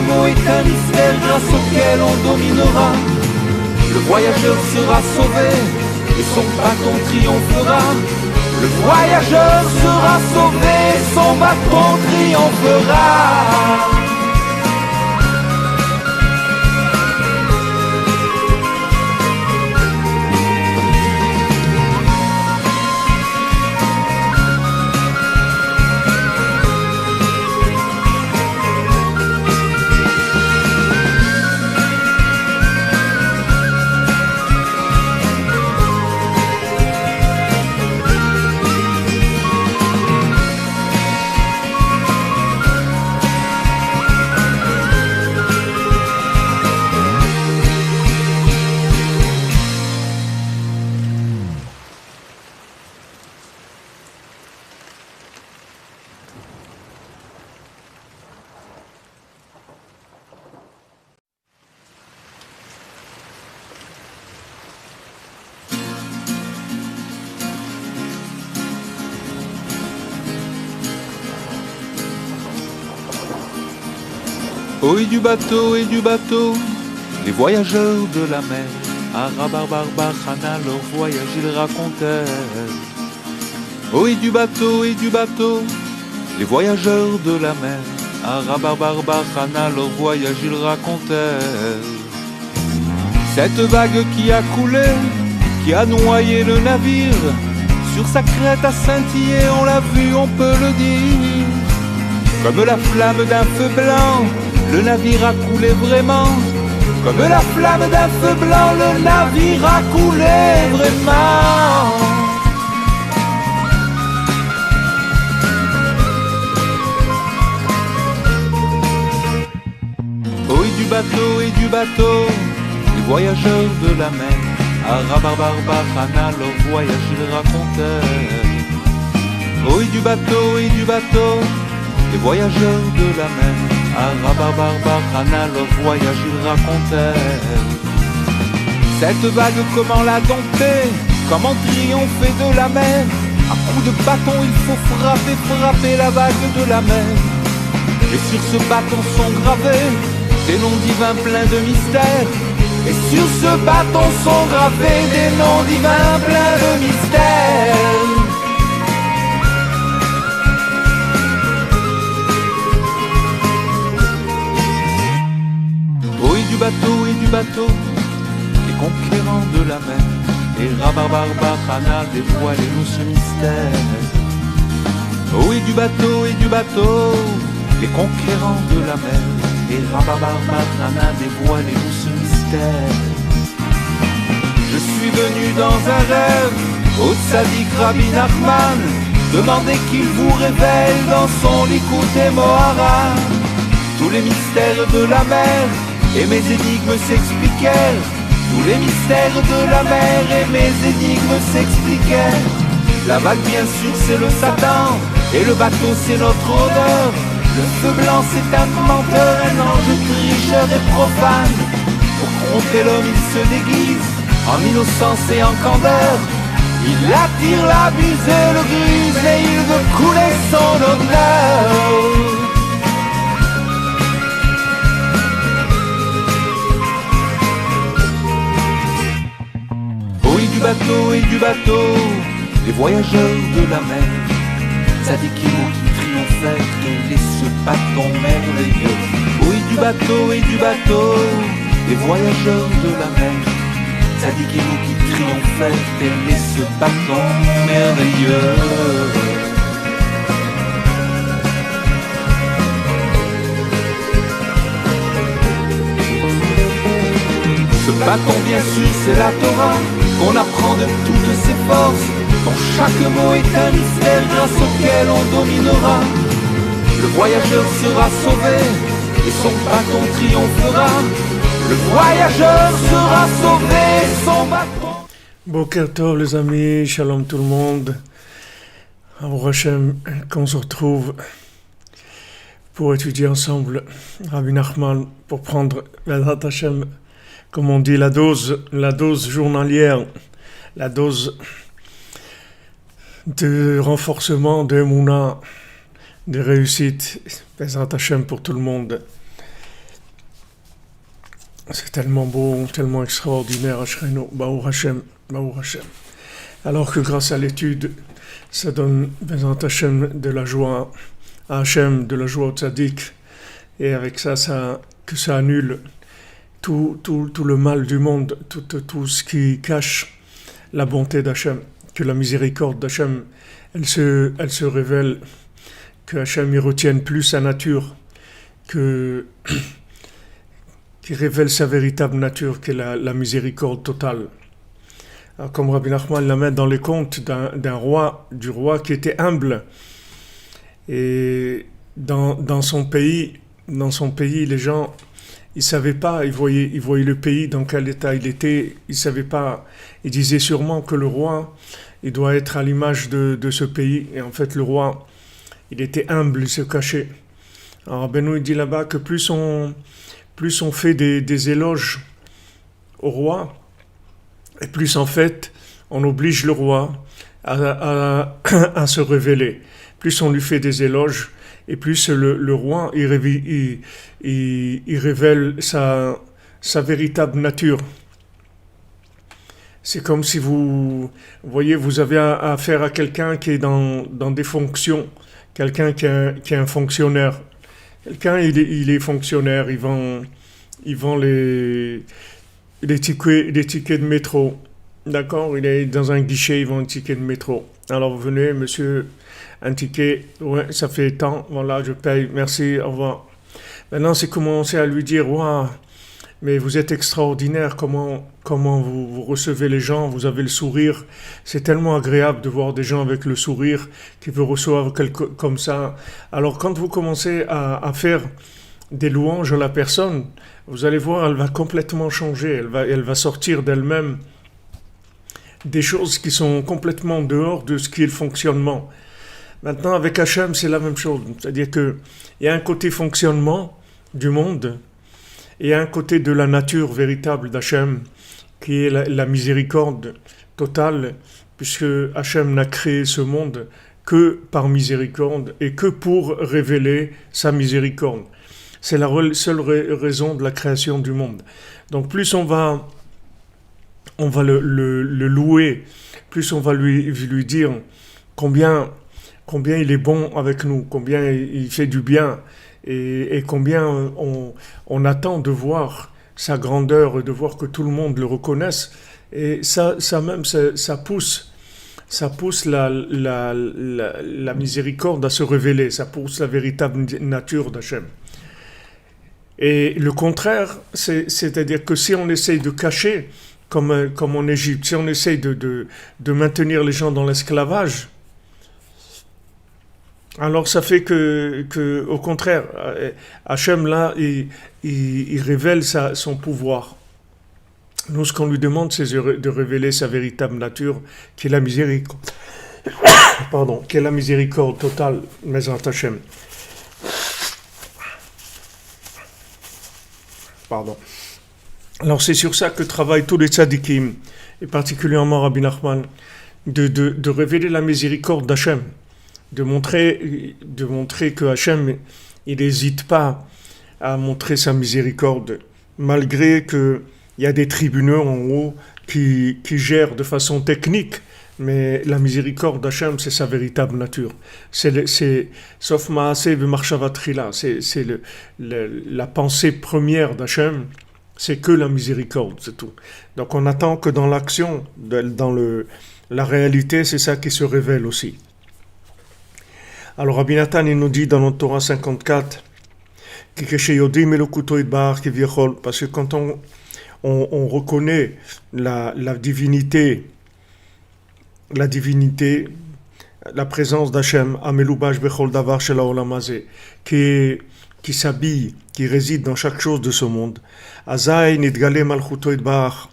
mot est un mystère grâce auquel on dominera. Le voyageur sera sauvé et son bâton triomphera. Le voyageur sera sauvé, son bâton triomphera. Oh, et du bateau, les voyageurs de la mer, à Rabarbarbachana, leur voyage ils racontèrent. Oh, et du bateau, les voyageurs de la mer, à Rabarbarbachana, leur voyage ils racontèrent. Cette vague qui a coulé, qui a noyé le navire, sur sa crête a scintillé, on l'a vu, on peut le dire. Comme la flamme d'un feu blanc, le navire a coulé vraiment. Comme la flamme d'un feu blanc, le navire a coulé vraiment. Oh, et du bateau, les voyageurs de la mer, à Rabarbarbachana, leur voyage ils racontèrent. Oh, et du bateau, les voyageurs de la mer, à Rabarbarbachana, leur voyage ils racontèrent. Cette vague, comment la dompter, comment triompher de la mer. À coups de bâton il faut frapper la vague de la mer. Et sur ce bâton sont gravés des noms divins pleins de mystères. Et sur ce bâton sont gravés des noms divins pleins de mystères. Et du bateau, les conquérants de la mer, et Rabarbarbachana dévoilez-nous ce mystère. Oh, et du bateau, les conquérants de la mer, et Rabarbarbachana dévoilez-nous ce mystère. Je suis venu dans un rêve, au Tzadik Rabbi Nachman, demander qu'il vous révèle dans son Likutei Moharan tous les mystères de la mer. Et mes énigmes s'expliquèrent, tous les mystères de la mer, et mes énigmes s'expliquèrent. La vague bien sûr c'est le Satan, et le bateau c'est notre odeur. Le feu blanc c'est un menteur, un ange tricheur et profane. Pour tromper l'homme il se déguise, en innocence et en candeur. Il attire la bise et le grise, et il veut couler son honneur. Et du bateau, les voyageurs de la mer, Tzadikim qui triomphait, quel est ce bâton merveilleux. Oh, et du bateau, les voyageurs de la mer, Tzadikim qui triomphait, quel est ce bâton merveilleux. Ce bâton bien sûr c'est la Torah, qu'on apprend de toutes ses forces, dont chaque mot est un mystère grâce auquel on dominera. Le voyageur sera sauvé et son bâton triomphera. Le voyageur sera sauvé et son bâton. Boker Tov les amis, shalom tout le monde. Baruch Hashem, qu'on se retrouve pour étudier ensemble Rabbi Nachman, pour prendre Vedat Hashem, comme on dit, la dose journalière, la dose de renforcement de Emouna, de réussite, Vedat Hashem pour tout le monde. C'est tellement beau, tellement extraordinaire, Ashrenu, Baruch Hashem, Baruch Hashem. Alors que grâce à l'étude, ça donne, Bezrat Hashem, de la joie à Hashem, de la joie au tzaddik, et avec ça, que ça annule tout le mal du monde, tout ce qui cache la bonté d'Hachem, que la miséricorde d'Hachem, elle se révèle, que Hachem y retienne plus sa nature, qui révèle sa véritable nature, qui est la miséricorde totale. Alors, comme Rabbi Nachman l'amène dans les contes du roi qui était humble, et dans son pays, les gens, ils savaient pas, ils voyaient le pays dans quel état il était, ils savaient pas, ils disaient sûrement que le roi, il doit être à l'image de ce pays, et en fait le roi, il était humble, il se cachait. Alors Benoît dit là-bas que plus on fait des éloges au roi, et plus en fait on oblige le roi à se révéler. Plus on lui fait des éloges, et plus le roi il révèle sa véritable nature. C'est comme si vous voyez, vous avez affaire à quelqu'un qui est dans des fonctions, quelqu'un qui est un fonctionnaire. Quelqu'un, il est fonctionnaire, il vend les tickets de métro. D'accord, il est dans un guichet, il vend un ticket de métro. Alors vous venez, monsieur, un ticket, ouais, ça fait tant, voilà, je paye, merci, au revoir. Maintenant, c'est commencer à lui dire, waouh, mais vous êtes extraordinaire, comment vous recevez les gens, vous avez le sourire. C'est tellement agréable de voir des gens avec le sourire qui vous reçoivent comme ça. Alors quand vous commencez à faire des louanges à la personne, vous allez voir, elle va complètement changer, elle va sortir d'elle-même des choses qui sont complètement dehors de ce qui est le fonctionnement. Maintenant, avec Hachem, c'est la même chose. C'est-à-dire qu'il y a un côté fonctionnement du monde et un côté de la nature véritable d'Hachem, qui est la miséricorde totale, puisque Hachem n'a créé ce monde que par miséricorde et que pour révéler sa miséricorde. C'est la seule raison de la création du monde. Donc plus on va le louer, plus on va lui dire combien il est bon avec nous, combien il fait du bien, et combien on attend de voir sa grandeur, de voir que tout le monde le reconnaisse. Et ça pousse la miséricorde à se révéler, ça pousse la véritable nature d'Hachem. Et le contraire, c'est-à-dire que si on essaye de cacher, comme en Égypte, si on essaye de maintenir les gens dans l'esclavage, alors ça fait que au contraire, Hachem là, il révèle son pouvoir. Nous, ce qu'on lui demande, c'est de révéler sa véritable nature, qui est la miséricorde. Qui est la miséricorde totale, Bezrat Hachem. Alors c'est sur ça que travaillent tous les tzadikim, et particulièrement Rabbi Nachman, de révéler la miséricorde d'Hachem. De montrer que Hachem, il n'hésite pas à montrer sa miséricorde, malgré qu'il y a des tribunaux en haut qui gèrent de façon technique, mais la miséricorde d'Hachem, c'est sa véritable nature. Sauf Maaseh v'Marshava Trila, c'est la pensée première d'Hachem, c'est que la miséricorde, c'est tout. Donc on attend que dans l'action, dans la réalité, c'est ça qui se révèle aussi. Alors Rabbi Nathan, il nous dit dans notre Torah 54, parce que quand on reconnaît la divinité, la présence d'Hachem, Amelubash Bechol Davar Shel Haolam Hazeh, qui s'habille, qui réside dans chaque chose de ce monde, Azay Nidgale Malchuto Yitbarach,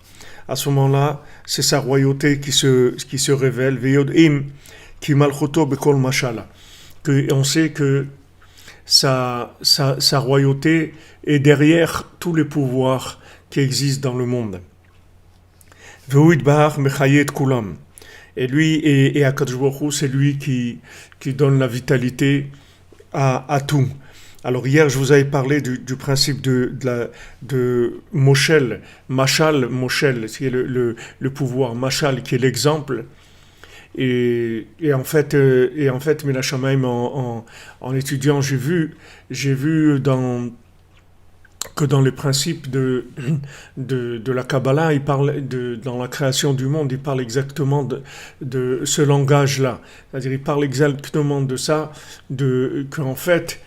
à ce moment-là, c'est sa royauté qui se révèle, Veyodim Ki Malchuto Bekol Mashala. On sait que sa royauté est derrière tous les pouvoirs qui existent dans le monde. Et lui, et Akadosh Baruch Hu, c'est lui qui donne la vitalité à tout. Alors hier, je vous avais parlé du principe de Moshel, Machal, Moshel, qui est le pouvoir, Machal, qui est l'exemple. Et en fait, Mila Shamaim, en étudiant, j'ai vu que dans les principes de la Kabbalah, dans la création du monde, il parle exactement de ce langage-là. C'est-à-dire, il parle exactement de ça, qu'en fait,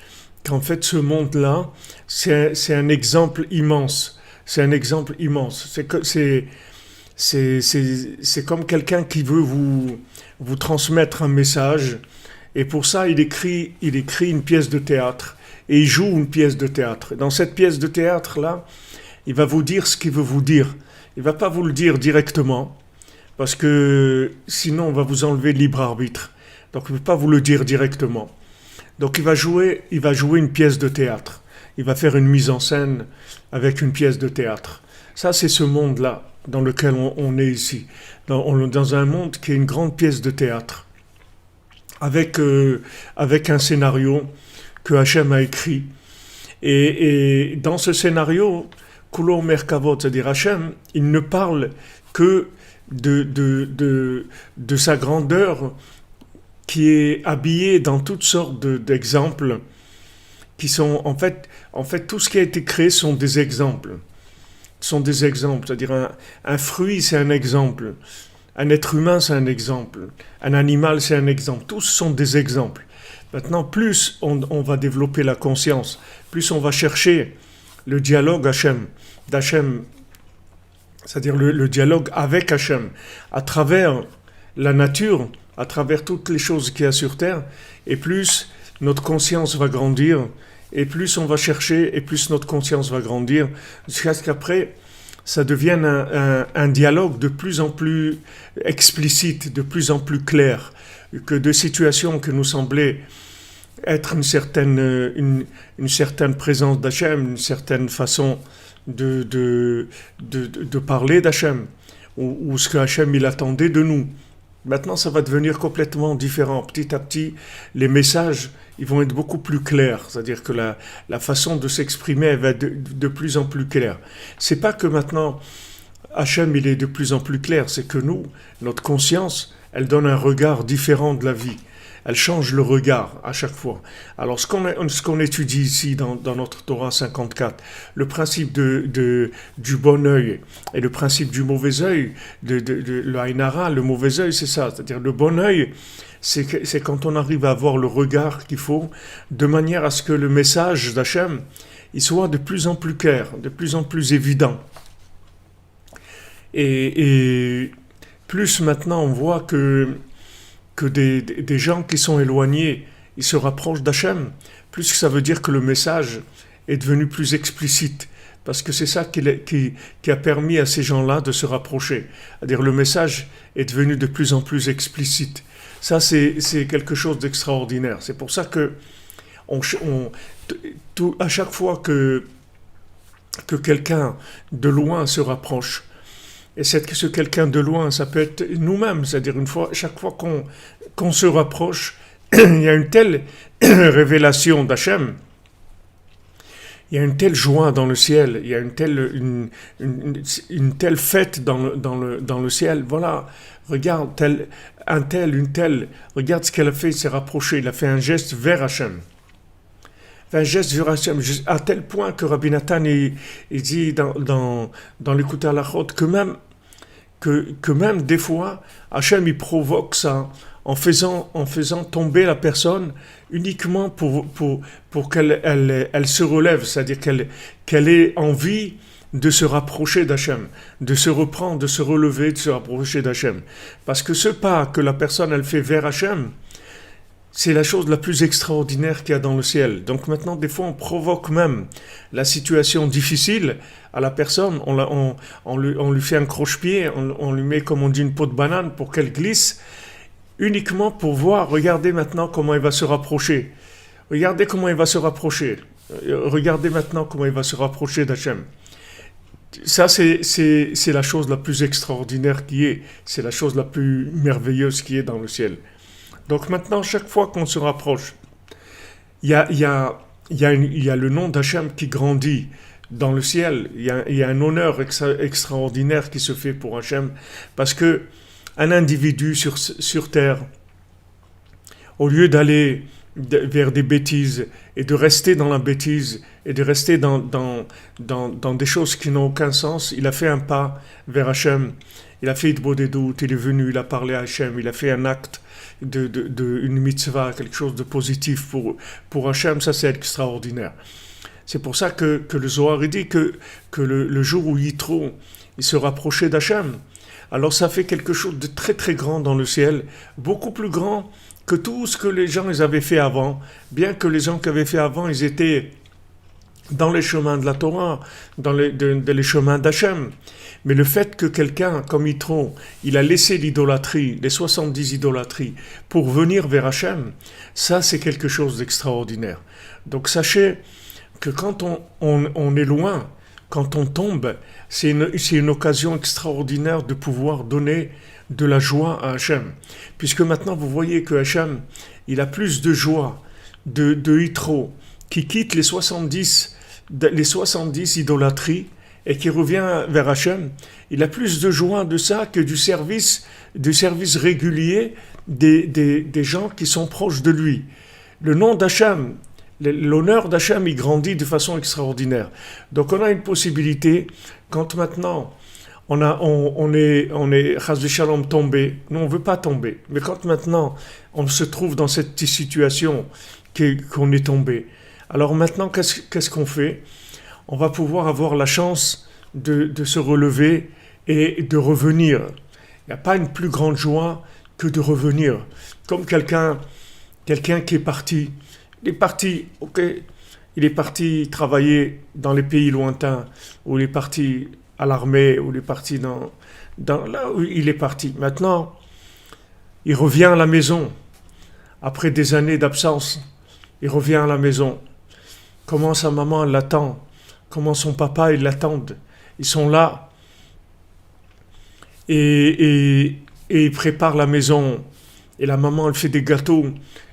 ce monde-là, c'est un exemple immense. C'est un exemple immense. C'est comme quelqu'un qui veut vous transmettre un message, et pour ça, il écrit une pièce de théâtre, et il joue une pièce de théâtre. Dans cette pièce de théâtre-là, il va vous dire ce qu'il veut vous dire. Il ne va pas vous le dire directement, parce que sinon, on va vous enlever le libre arbitre. Donc, il ne peut pas vous le dire directement. Donc il va jouer une pièce de théâtre. Il va faire une mise en scène avec une pièce de théâtre. Ça, c'est ce monde-là dans lequel on est ici. Dans un monde qui est une grande pièce de théâtre. Avec un scénario que Hachem a écrit. Et dans ce scénario, Kulo Merkavot, c'est-à-dire Hachem, il ne parle que de sa grandeur, qui est habillé dans toutes sortes d'exemples, qui sont en fait tout ce qui a été créé sont des exemples. Sont des exemples, c'est-à-dire un fruit c'est un exemple, un être humain c'est un exemple, un animal c'est un exemple, tous sont des exemples. Maintenant, plus on va développer la conscience, plus on va chercher le dialogue d'Hachem, c'est-à-dire le dialogue avec Hachem, à travers la nature, à travers toutes les choses qu'il y a sur Terre, et plus notre conscience va grandir, et plus on va chercher, et plus notre conscience va grandir, jusqu'à ce qu'après, ça devienne un dialogue de plus en plus explicite, de plus en plus clair, que de situations que nous semblaient être une certaine présence d'Hachem, une certaine façon de parler d'Hachem, ou ce que Hachem il attendait de nous. Maintenant, ça va devenir complètement différent. Petit à petit, les messages, ils vont être beaucoup plus clairs. C'est-à-dire que la façon de s'exprimer, elle va être de plus en plus claire. C'est pas que maintenant, Hachem, il est de plus en plus clair. C'est que nous, notre conscience, elle donne un regard différent de la vie. Elle change le regard à chaque fois. Alors, ce qu'on étudie ici dans notre Torah 54, le principe du bon œil et le principe du mauvais œil, le Aïn Hara, le mauvais œil, c'est ça. C'est-à-dire le bon œil, c'est quand on arrive à avoir le regard qu'il faut, de manière à ce que le message d'Hachem, il soit de plus en plus clair, de plus en plus évident. Et plus maintenant on voit que des gens qui sont éloignés, ils se rapprochent d'Hachem, plus ça veut dire que le message est devenu plus explicite, parce que c'est ça qui a permis à ces gens-là de se rapprocher. C'est-à-dire le message est devenu de plus en plus explicite. Ça, c'est quelque chose d'extraordinaire. C'est pour ça que à chaque fois que quelqu'un de loin se rapproche, et ce quelqu'un de loin, ça peut être nous-mêmes, c'est-à-dire chaque fois qu'on se rapproche, il y a une telle révélation d'Hachem, il y a une telle joie dans le ciel, il y a une telle fête dans le ciel. Voilà, regarde, une telle, regarde ce qu'elle a fait, il s'est rapproché, il a fait un geste vers Hachem. Un geste vers Hachem, à tel point que Rabbi Nathan il dit dans l'Écoute Halachot que même des fois, Hachem il provoque ça en faisant tomber la personne uniquement pour qu'elle se relève, c'est-à-dire qu'elle ait envie de se rapprocher d'Hachem, de se reprendre, de se relever, de se rapprocher d'Hachem. Parce que ce pas que la personne elle fait vers Hachem, c'est la chose la plus extraordinaire qu'il y a dans le ciel. Donc maintenant, des fois, on provoque même la situation difficile à la personne. On lui fait un croche-pied, on lui met, comme on dit, une peau de banane pour qu'elle glisse, uniquement pour voir, regardez maintenant comment il va se rapprocher. Regardez comment il va se rapprocher. Regardez maintenant comment il va se rapprocher d'Hachem. Ça, c'est la chose la plus extraordinaire qui est. C'est la chose la plus merveilleuse qui est dans le ciel. Donc maintenant, chaque fois qu'on se rapproche, il y a il y a le nom d'Hachem qui grandit dans le ciel. Il y a un honneur extraordinaire qui se fait pour Hachem, parce que un individu sur terre, au lieu d'aller vers des bêtises et de rester dans la bêtise et de rester dans des choses qui n'ont aucun sens, il a fait un pas vers Hachem. Il a fait Idbodedout, il est venu, il a parlé à Hachem, il a fait un acte une mitzvah, quelque chose de positif pour Hachem. Ça, c'est extraordinaire. C'est pour ça que le Zohar dit que le jour où Yitro il se rapprochait d'Hachem, alors ça fait quelque chose de très très grand dans le ciel, beaucoup plus grand que tout ce que les gens ils avaient fait avant, bien que les gens qui avaient fait avant, ils étaient dans les chemins de la Torah, dans les chemins d'Hachem. Mais le fait que quelqu'un comme Yitro, il a laissé l'idolâtrie, les 70 idolâtries, pour venir vers Hachem, ça c'est quelque chose d'extraordinaire. Donc sachez que quand on est loin, quand on tombe, c'est une occasion extraordinaire de pouvoir donner de la joie à Hachem. Puisque maintenant vous voyez que Hachem, il a plus de joie de Yitro, qui quitte les 70 idolâtries et qui revient vers Hachem. Il a plus de joie de ça que du service régulier des gens qui sont proches de lui. Le nom d'Hachem, l'honneur d'Hachem, il grandit de façon extraordinaire. Donc on a une possibilité, quand maintenant on est Chas v'Shalom tombé, nous on ne veut pas tomber, mais quand maintenant on se trouve dans cette situation qu'on est tombé, alors maintenant qu'est-ce qu'on fait? On va pouvoir avoir la chance de se relever et de revenir. Il n'y a pas une plus grande joie que de revenir. Comme quelqu'un qui est parti. Il est parti travailler dans les pays lointains, ou il est parti à l'armée, ou il est parti dans là où il est parti. Maintenant, il revient à la maison. Après des années d'absence, il revient à la maison. Comment sa maman l'attend? Comment son papa ils l'attendent? Ils sont là. Et ils préparent la maison. Et la maman, elle fait des gâteaux,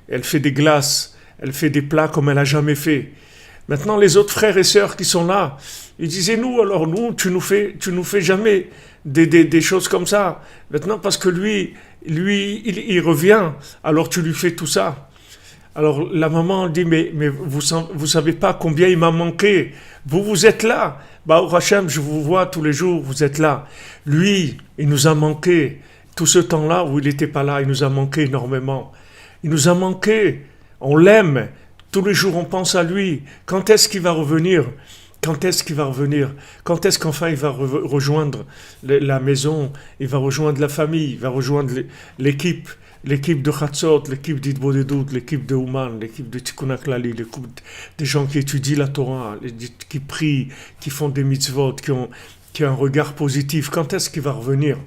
elle fait des glaces, elle fait des plats comme elle n'a jamais fait. Maintenant, les autres frères et sœurs qui sont là, ils disaient, nous, tu nous fais jamais des choses comme ça. Maintenant, parce que lui, il revient, alors tu lui fais tout ça. Alors la maman dit, mais vous savez pas combien il m'a manqué. Vous êtes là. Bah, Hachem, je vous vois tous les jours, vous êtes là. Lui, il nous a manqué. Tout ce temps-là où il n'était pas là, il nous a manqué énormément. Il nous a manqué. On l'aime. Tous les jours, on pense à lui. Quand est-ce qu'il va revenir? Quand est-ce qu'il va revenir? Quand est-ce qu'enfin il va rejoindre la maison? Il va rejoindre la famille. Il va rejoindre l'équipe de Chatzot, l'équipe d'Idbodedout, l'équipe de Ouman, l'équipe de Tikkun HaKlali, l'équipe des gens qui étudient la Torah, qui prient, qui font des mitzvot, qui ont un regard positif. Quand est-ce qu'il va revenir?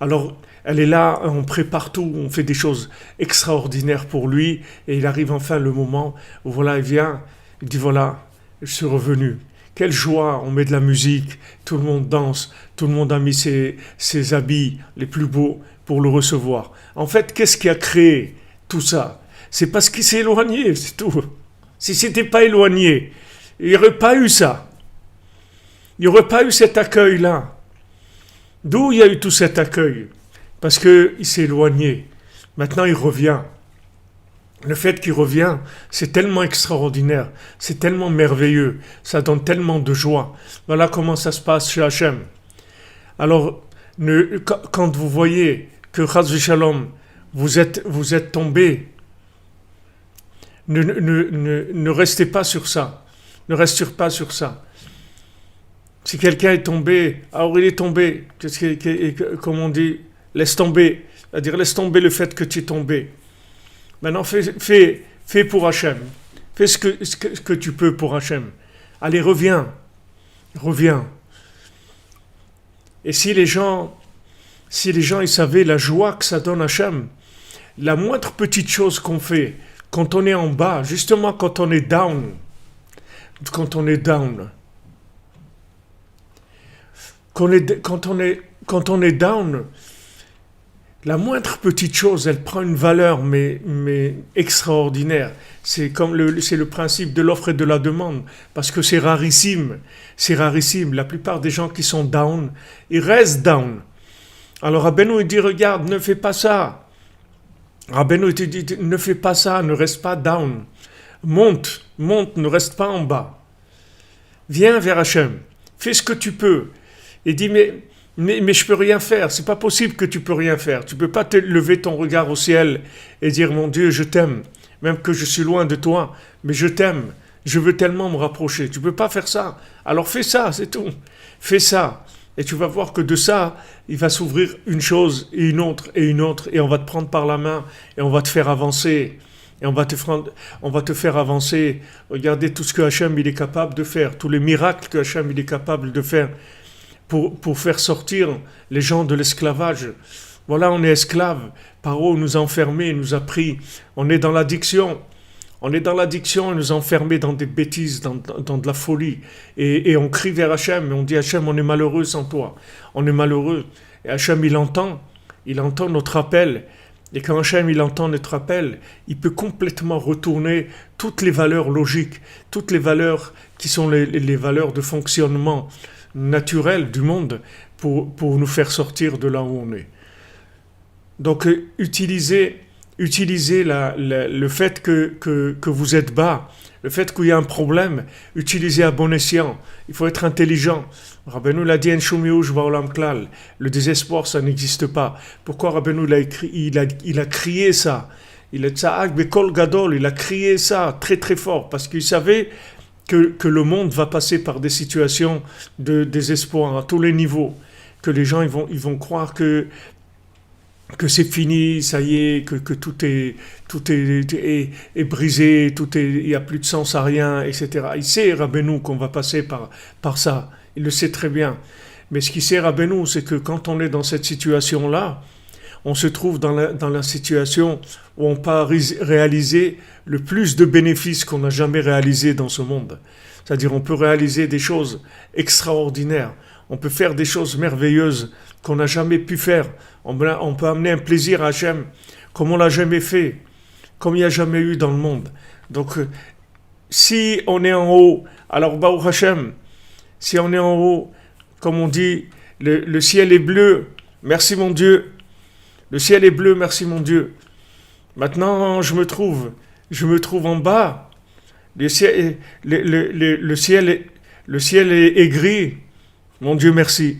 Alors, elle est là, on prépare tout, on fait des choses extraordinaires pour lui, et il arrive enfin le moment où voilà, il vient, il dit voilà, je suis revenu. Quelle joie, on met de la musique, tout le monde danse, tout le monde a mis ses habits les plus beaux pour le recevoir. En fait, qu'est-ce qui a créé tout ça? C'est parce qu'il s'est éloigné, c'est tout. Si c'était pas éloigné, il n'y aurait pas eu ça. Il n'y aurait pas eu cet accueil-là. D'où il y a eu tout cet accueil? Parce qu'il s'est éloigné. Maintenant, il revient. Le fait qu'il revient, c'est tellement extraordinaire, c'est tellement merveilleux, ça donne tellement de joie. Voilà comment ça se passe chez Hachem. Alors, quand vous voyez que Chas v'Shalom, vous êtes tombé, ne restez pas sur ça. Ne restez pas sur ça. Si quelqu'un est tombé, alors il est tombé, comme on dit, laisse tomber. C'est-à-dire, laisse tomber le fait que tu es tombé. Maintenant, fais pour Hachem. Fais ce que tu peux pour Hachem. Allez, reviens. Et si les gens ils savaient la joie que ça donne à Hachem, la moindre petite chose qu'on fait, quand on est en bas, justement quand on est down, quand on est down, La moindre petite chose, elle prend une valeur, mais extraordinaire. C'est le principe de l'offre et de la demande, parce que c'est rarissime. C'est rarissime. La plupart des gens qui sont down, ils restent down. Alors Rabbeinu il dit, regarde, ne fais pas ça. Rabbeinu te dit, ne fais pas ça, ne reste pas down. Monte, ne reste pas en bas. Viens vers Hachem, fais ce que tu peux. Et dis, mais je peux rien faire, c'est pas possible que tu peux rien faire. Tu peux pas te lever ton regard au ciel et dire, mon Dieu, je t'aime, même que je suis loin de toi, mais je t'aime, je veux tellement me rapprocher. Tu peux pas faire ça. Alors fais ça, c'est tout. Fais ça. Et tu vas voir que de ça, il va s'ouvrir une chose et une autre, et on va te prendre par la main, et on va te faire avancer. Et on va te faire avancer. Regardez tout ce que Hachem il est capable de faire, tous les miracles que Hachem il est capable de faire pour faire sortir les gens de l'esclavage. Voilà, on est esclaves. Paro nous a enfermés, nous a pris. On est dans l'addiction. On est dans l'addiction et nous enfermer dans des bêtises, dans de la folie. Et on crie vers Hachem, et on dit Hachem, on est malheureux sans toi. On est malheureux. Et Hachem, il entend notre appel. Et quand Hachem, il entend notre appel, il peut complètement retourner toutes les valeurs logiques, toutes les valeurs qui sont les valeurs de fonctionnement naturel du monde pour nous faire sortir de là où on est. Donc, utilisez le fait que vous êtes bas, le fait qu'il y a un problème, utilisez à bon escient. Il faut être intelligent. Rabbeinu l'a dit, le désespoir, ça n'existe pas. Pourquoi Rabbeinu il a crié ça? Il a crié ça très très fort, parce qu'il savait que le monde va passer par des situations de désespoir à tous les niveaux, que les gens ils vont croire que c'est fini, ça y est, que tout est brisé, il n'y a plus de sens à rien, etc. Il sait, Rabbeinu, qu'on va passer par ça. Il le sait très bien. Mais ce qu'il sait, Rabbeinu, c'est que quand on est dans cette situation-là, on se trouve dans la situation où on peut réaliser le plus de bénéfices qu'on n'a jamais réalisé dans ce monde. C'est-à-dire, on peut réaliser des choses extraordinaires. On peut faire des choses merveilleuses qu'on n'a jamais pu faire. On peut amener un plaisir à Hachem comme on l'a jamais fait, comme il n'y a jamais eu dans le monde. Donc, si on est en haut, alors Baruch Hachem, si on est en haut, comme on dit, le ciel est bleu, merci mon Dieu. Le ciel est bleu, merci mon Dieu. Maintenant, je me trouve en bas. Le ciel est gris. Mon Dieu, merci.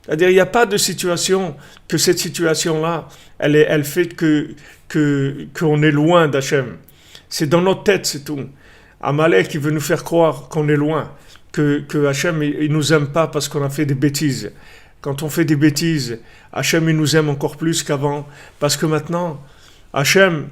C'est-à-dire, il n'y a pas de situation que cette situation-là, elle fait qu'on est loin d'Hachem. C'est dans notre tête, c'est tout. Amalek, il veut nous faire croire qu'on est loin, que Hachem, il nous aime pas parce qu'on a fait des bêtises. Quand on fait des bêtises, Hachem, il nous aime encore plus qu'avant, parce que maintenant, Hachem,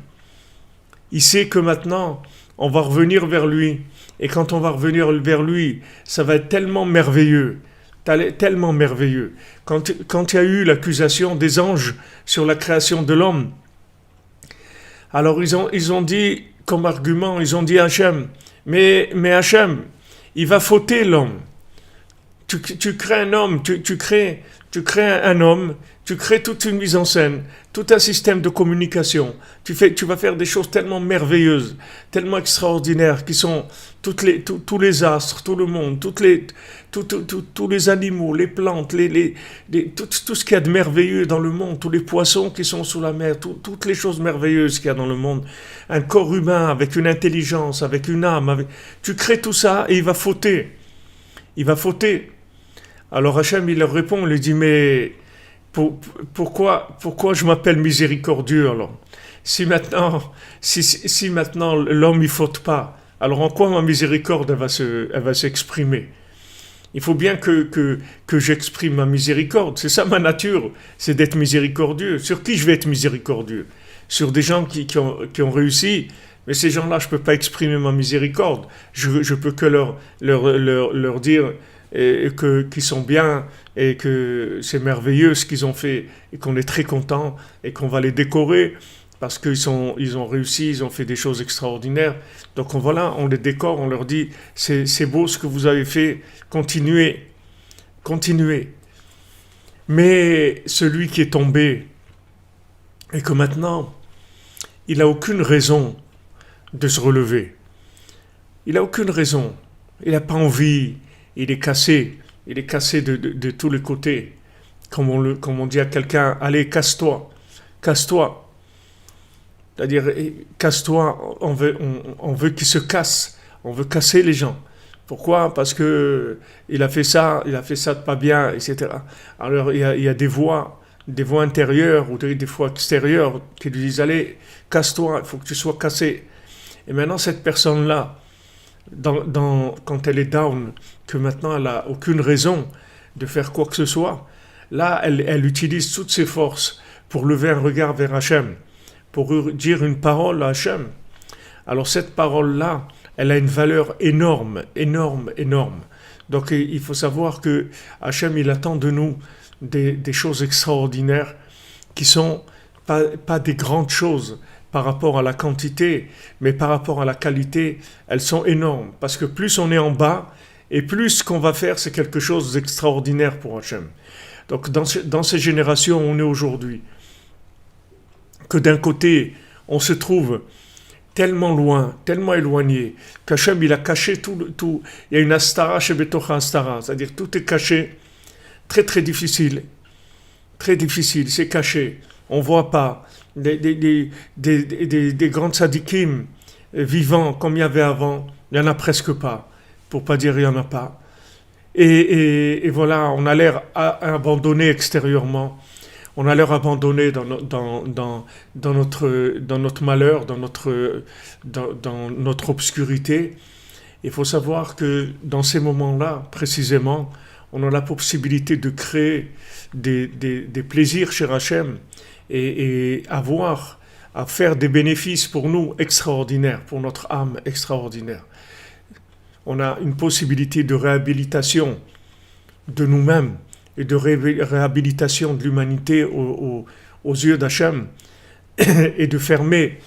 il sait que maintenant, on va revenir vers lui. Et quand on va revenir vers lui, ça va être tellement merveilleux. Tellement merveilleux. Quand il y a eu l'accusation des anges sur la création de l'homme, alors ils ont dit, comme argument, ils ont dit à Hachem, mais Hachem, il va fauter l'homme. Tu crées un homme, tu crées un homme, tu crées toute une mise en scène, tout un système de communication. Tu vas faire des choses tellement merveilleuses, tellement extraordinaires, qui sont tous les astres, tout le monde, tous les animaux, les plantes, tout ce qu'il y a de merveilleux dans le monde, tous les poissons qui sont sous la mer, toutes les choses merveilleuses qu'il y a dans le monde. Un corps humain avec une intelligence, avec une âme. Tu crées tout ça et il va fauter. Il va fauter. Alors Hachem, il leur répond, il lui dit, mais pourquoi je m'appelle miséricordieux alors? Si maintenant l'homme il faute pas, alors en quoi ma miséricorde elle va s'exprimer? Il faut bien que j'exprime ma miséricorde. C'est ça ma nature, c'est d'être miséricordieux. Sur qui je vais être miséricordieux? Sur des gens qui ont réussi. Mais ces gens-là, je ne peux pas exprimer ma miséricorde. Je peux que leur dire qu'ils sont bien et que c'est merveilleux ce qu'ils ont fait et qu'on est très content et qu'on va les décorer parce qu'ils ont réussi, ils ont fait des choses extraordinaires. Donc on les décore, on leur dit c'est beau ce que vous avez fait, continuez. Mais celui qui est tombé, et que maintenant, il n'a aucune raison de se relever. Il n'a aucune raison. Il n'a pas envie. Il est cassé. Il est cassé de tous les côtés. Comme on dit à quelqu'un, allez, casse-toi. Casse-toi. C'est-à-dire, casse-toi, on veut qu'il se casse. On veut casser les gens. Pourquoi? Parce que il a fait ça de pas bien, etc. Alors, il y a des voix intérieures ou des voix extérieures qui lui disent, allez, casse-toi, il faut que tu sois cassé. Et maintenant, cette personne-là, quand elle est down, que maintenant elle n'a aucune raison de faire quoi que ce soit, là, elle utilise toutes ses forces pour lever un regard vers Hachem, pour dire une parole à Hachem. Alors cette parole-là, elle a une valeur énorme, énorme, énorme. Donc il faut savoir que Hachem, il attend de nous des choses extraordinaires qui sont pas des grandes choses par rapport à la quantité, mais par rapport à la qualité, elles sont énormes. Parce que plus on est en bas, et plus ce qu'on va faire, c'est quelque chose d'extraordinaire pour Hachem. Donc dans ces générations où on est aujourd'hui, que d'un côté, on se trouve tellement loin, tellement éloigné, qu'Hachem, il a caché tout. Il y a une astara chez Betocha astara, c'est-à-dire tout est caché, très très difficile, c'est caché, on ne voit pas. Des grands tzadikim vivants comme il y avait avant, il n'y en a presque pas, pour pas dire il n'y en a pas. Et voilà, on a l'air abandonné extérieurement, on a l'air abandonné dans notre malheur, dans notre obscurité. Il faut savoir que dans ces moments-là, précisément, on a la possibilité de créer des plaisirs chez Hachem et à faire des bénéfices pour nous extraordinaires, pour notre âme extraordinaire. On a une possibilité de réhabilitation de nous-mêmes et de réhabilitation de l'humanité aux yeux d'Hachem et de fermer,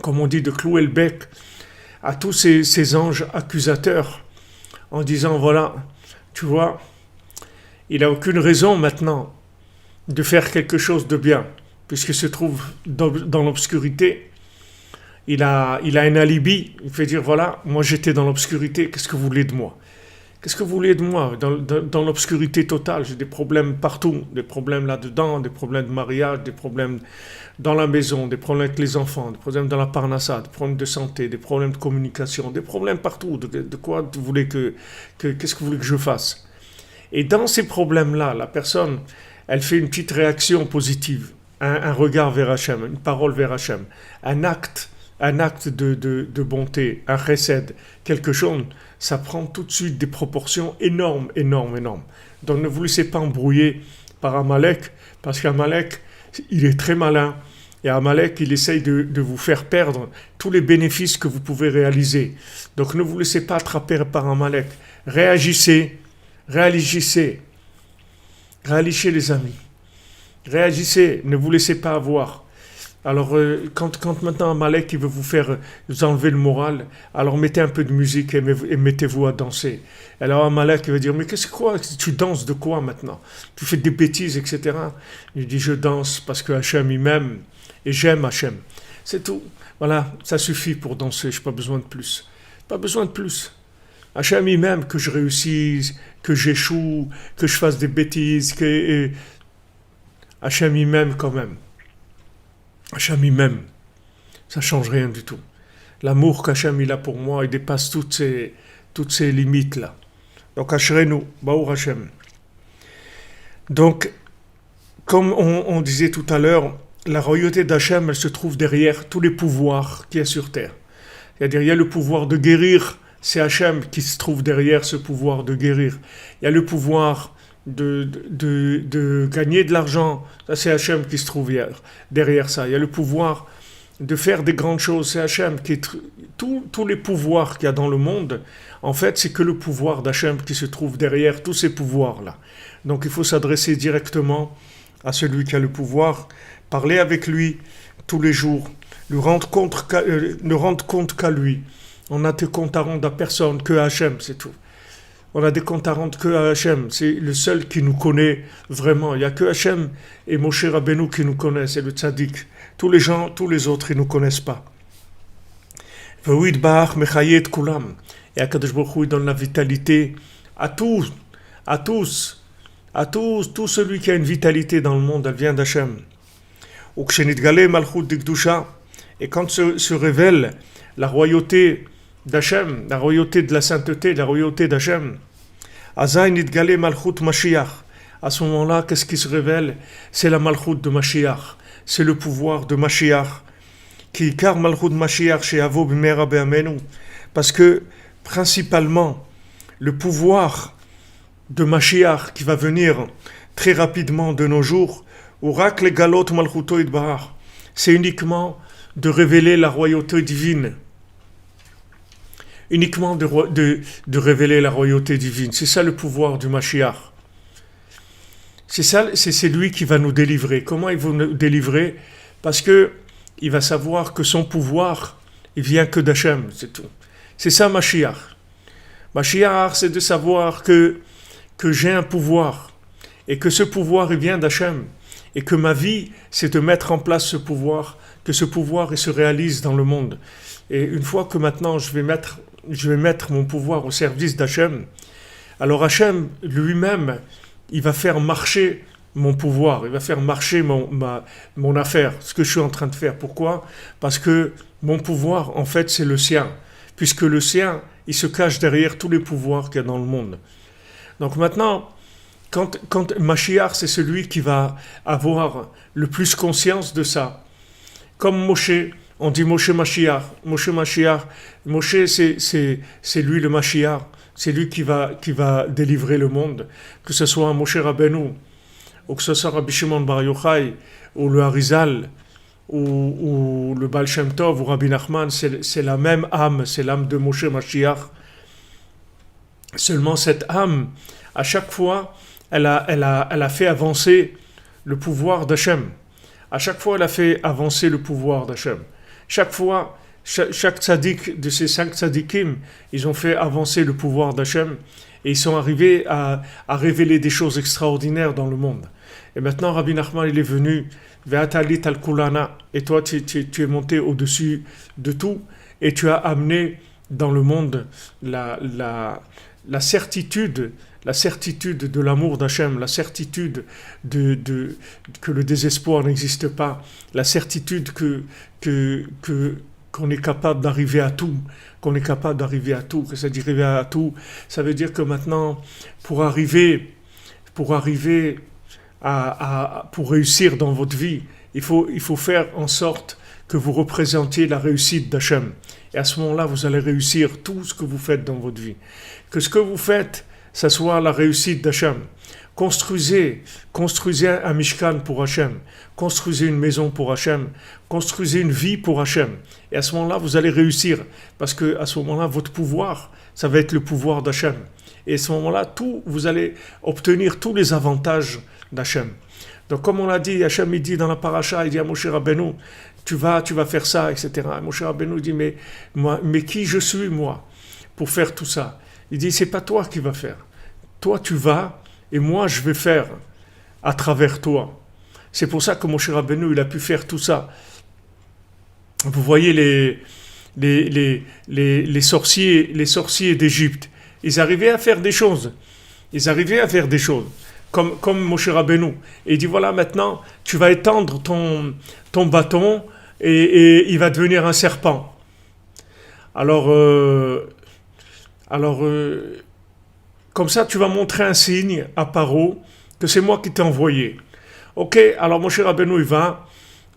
comme on dit, de clouer le bec à tous ces anges accusateurs en disant, voilà, tu vois, il n'a aucune raison maintenant de faire quelque chose de bien, puisqu'il se trouve dans l'obscurité. Il a un alibi, il fait dire, voilà, moi j'étais dans l'obscurité, qu'est-ce que vous voulez de moi? Qu'est-ce que vous voulez de moi? Dans l'obscurité totale, j'ai des problèmes partout, des problèmes là-dedans, des problèmes de mariage, des problèmes dans la maison, des problèmes avec les enfants, des problèmes dans la parnassa, des problèmes de santé, des problèmes de communication, des problèmes partout. De quoi vous voulez qu'est-ce que vous voulez que je fasse? Et dans ces problèmes-là, la personne, elle fait une petite réaction positive, un regard vers Hachem, une parole vers Hachem, un acte de bonté, un chesed, quelque chose, ça prend tout de suite des proportions énormes. Donc ne vous laissez pas embrouiller par Amalek, parce qu'Amalek, il est très malin, et Amalek, il essaye de vous faire perdre tous les bénéfices que vous pouvez réaliser. Donc ne vous laissez pas attraper par Amalek. Réagissez les amis. Réagissez, ne vous laissez pas avoir. Alors, quand maintenant Amalek il veut vous enlever le moral, alors mettez un peu de musique et mettez-vous à danser. Alors Amalek il va dire, mais quoi, tu danses de quoi maintenant? Tu fais des bêtises, etc. Il dit, je danse parce que Hachem il m'aime et j'aime Hachem. C'est tout. Voilà, ça suffit pour danser, je n'ai pas besoin de plus. Pas besoin de plus. Hachem il m'aime que je réussisse, que j'échoue, que je fasse des bêtises, Hachem il m'aime quand même. Hachem il m'aime, ça ne change rien du tout. L'amour qu'Hachem il a pour moi, il dépasse toutes ces limites-là. Donc Ashrenu, Baour Hachem. Donc, comme on disait tout à l'heure, la royauté d'Hachem, elle se trouve derrière tous les pouvoirs qu'il y a sur terre. C'est-à-dire, il y a le pouvoir de guérir, c'est Hachem qui se trouve derrière ce pouvoir de guérir. Il y a le pouvoir de gagner de l'argent, ça c'est Hachem qui se trouve derrière ça. Il y a le pouvoir de faire des grandes choses, c'est Hachem qui est tous les pouvoirs qu'il y a dans le monde, en fait c'est que le pouvoir d'Hachem qui se trouve derrière tous ces pouvoirs-là. Donc il faut s'adresser directement à celui qui a le pouvoir, parler avec lui tous les jours, ne rendre compte qu'à lui. On n'a de compte à rendre à personne, que à Hachem, c'est tout. On a des comptes à rendre que à Hachem. C'est le seul qui nous connaît vraiment. Il n'y a que Hachem et Moshe Rabbeinu qui nous connaissent, et le tzaddik. Tous les gens, tous les autres, ils ne nous connaissent pas. Et Akadosh Baruch Hu donne la vitalité à tous, tout celui qui a une vitalité dans le monde, elle vient d'Hachem. Et quand se révèle la royauté d'Hachem, la royauté de la sainteté, la royauté d'Hachem, à ce moment-là, qu'est-ce qui se révèle? C'est la Malchut de Mashiach, c'est le pouvoir de Mashiach. Qui car Malchut Mashiach chez Avo Bimera Be'amenu, parce que principalement le pouvoir de Mashiach qui va venir très rapidement de nos jours, Urak le galot Malchuto Idbarach, c'est uniquement de révéler la royauté divine. Uniquement de révéler la royauté divine. C'est ça le pouvoir du Mashiach. C'est lui qui va nous délivrer. Comment il va nous délivrer? Parce que il va savoir que son pouvoir, il vient que d'Hachem, c'est tout. C'est ça Mashiach. Mashiach, c'est de savoir que j'ai un pouvoir, et que ce pouvoir, il vient d'Hachem, et que ma vie, c'est de mettre en place ce pouvoir, que ce pouvoir, il se réalise dans le monde. Et une fois que maintenant, je vais mettre mon pouvoir au service d'Hachem, alors Hachem, lui-même, il va faire marcher mon pouvoir, il va faire marcher mon affaire, ce que je suis en train de faire. Pourquoi? Parce que mon pouvoir, en fait, c'est le sien. Puisque le sien, il se cache derrière tous les pouvoirs qu'il y a dans le monde. Donc maintenant, quand Mashiach, c'est celui qui va avoir le plus conscience de ça. Comme Moshe, on dit Moshe Mashiach. Moshe, c'est lui le Mashiach. C'est lui qui va délivrer le monde. Que ce soit Moshe Rabbeinu, ou que ce soit Rabbi Shimon Bar Yochai, ou le Harizal, ou le Baal Shem Tov, ou Rabbi Nachman, c'est la même âme, c'est l'âme de Moshe Mashiach. Seulement cette âme, à chaque fois, elle a fait avancer le pouvoir d'Hachem. À chaque fois, elle a fait avancer le pouvoir d'Hachem. Chaque fois, chaque tzaddik de ces 5 tzaddikim, ils ont fait avancer le pouvoir d'Hachem et ils sont arrivés à révéler des choses extraordinaires dans le monde. Et maintenant, Rabbi Nachman, il est venu, Ve'atalit al-Kulana, et toi, tu es monté au-dessus de tout et tu as amené dans le monde la certitude de l'amour d'Hachem, la certitude que le désespoir n'existe pas, la certitude qu'on est capable d'arriver à tout, que ça dit arriver à tout, ça veut dire que maintenant, pour réussir dans votre vie, il faut faire en sorte que vous représentiez la réussite d'Hachem. Et à ce moment-là, vous allez réussir tout ce que vous faites dans votre vie. Que ce que vous faites, ça soit la réussite d'Hachem. Construisez un Mishkan pour Hachem. Construisez une maison pour Hachem. Construisez une vie pour Hachem. Et à ce moment-là, vous allez réussir. Parce que à ce moment-là, votre pouvoir, ça va être le pouvoir d'Hachem. Et à ce moment-là, vous allez obtenir tous les avantages d'Hachem. Donc comme on l'a dit, Hachem il dit dans la paracha, il dit à Moshe Rabbeinu, tu vas faire ça, etc. Et Moshe Rabbeinu dit, mais qui je suis moi pour faire tout ça? Il dit, c'est pas toi qui vas faire. Toi, tu vas, et moi, je vais faire à travers toi. C'est pour ça que Moshe Rabbeinu, il a pu faire tout ça. Vous voyez les sorciers d'Égypte. Ils arrivaient à faire des choses. Comme Moshe Rabbeinu. Et il dit, voilà, maintenant, tu vas étendre ton bâton et il va devenir un serpent. Alors, comme ça, tu vas montrer un signe à Paro que c'est moi qui t'ai envoyé. Ok, alors Moshe Rabbeinu, il va,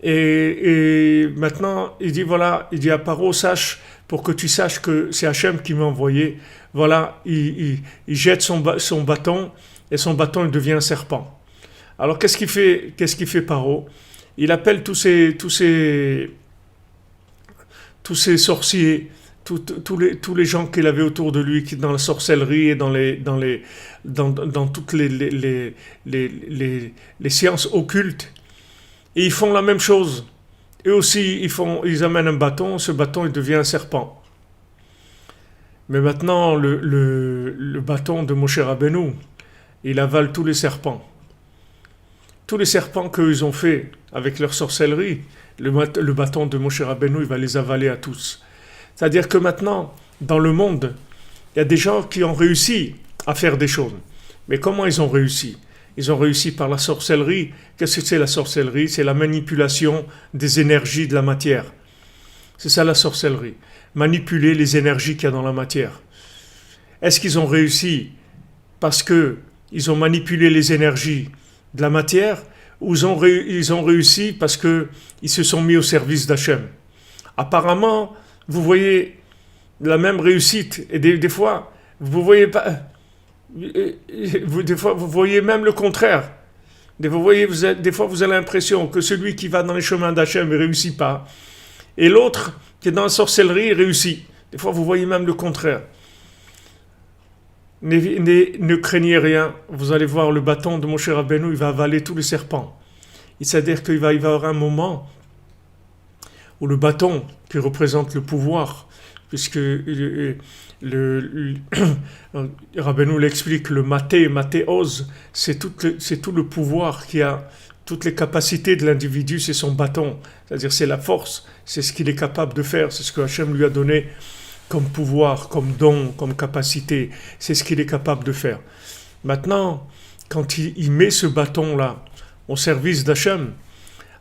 et maintenant, il dit, voilà, il dit à Paro, sache, pour que tu saches que c'est Hachem qui m'a envoyé, voilà, il jette son bâton, et son bâton, il devient un serpent. Alors, qu'est-ce qu'il fait Paro? Il appelle tous ces sorciers, tous les gens qu'il avait autour de lui, qui dans la sorcellerie et dans toutes les sciences occultes, et ils font la même chose. Eux aussi, ils amènent un bâton, ce bâton il devient un serpent. Mais maintenant, le bâton de Moshe Rabbeinu, il avale tous les serpents. Tous les serpents qu'ils ont fait avec leur sorcellerie, le bâton de Moshe Rabbeinu, il va les avaler à tous. C'est-à-dire que maintenant, dans le monde, il y a des gens qui ont réussi à faire des choses. Mais comment ils ont réussi? Ils ont réussi par la sorcellerie. Qu'est-ce que c'est la sorcellerie? C'est la manipulation des énergies de la matière. C'est ça la sorcellerie. Manipuler les énergies qu'il y a dans la matière. Est-ce qu'ils ont réussi parce qu'ils ont manipulé les énergies de la matière ou ils ont réussi parce qu'ils se sont mis au service d'Hachem? Apparemment, vous voyez la même réussite et des fois, vous voyez pas... Des fois, vous voyez même le contraire. Des fois, vous avez l'impression que celui qui va dans les chemins d'Hachem ne réussit pas. Et l'autre, qui est dans la sorcellerie, réussit. Des fois, vous voyez même le contraire. Ne craignez rien. Vous allez voir le bâton de Moshe Rabbeinu, il va avaler tous les serpents. C'est-à-dire qu'il va y avoir un moment où le bâton, qui représente le pouvoir, puisque Rabbeinu l'explique, le matéos, c'est tout le pouvoir qui a, toutes les capacités de l'individu, c'est son bâton, c'est-à-dire c'est la force, c'est ce qu'il est capable de faire, c'est ce que Hachem lui a donné comme pouvoir, comme don, comme capacité, c'est ce qu'il est capable de faire. Maintenant, quand il met ce bâton-là au service d'Hachem,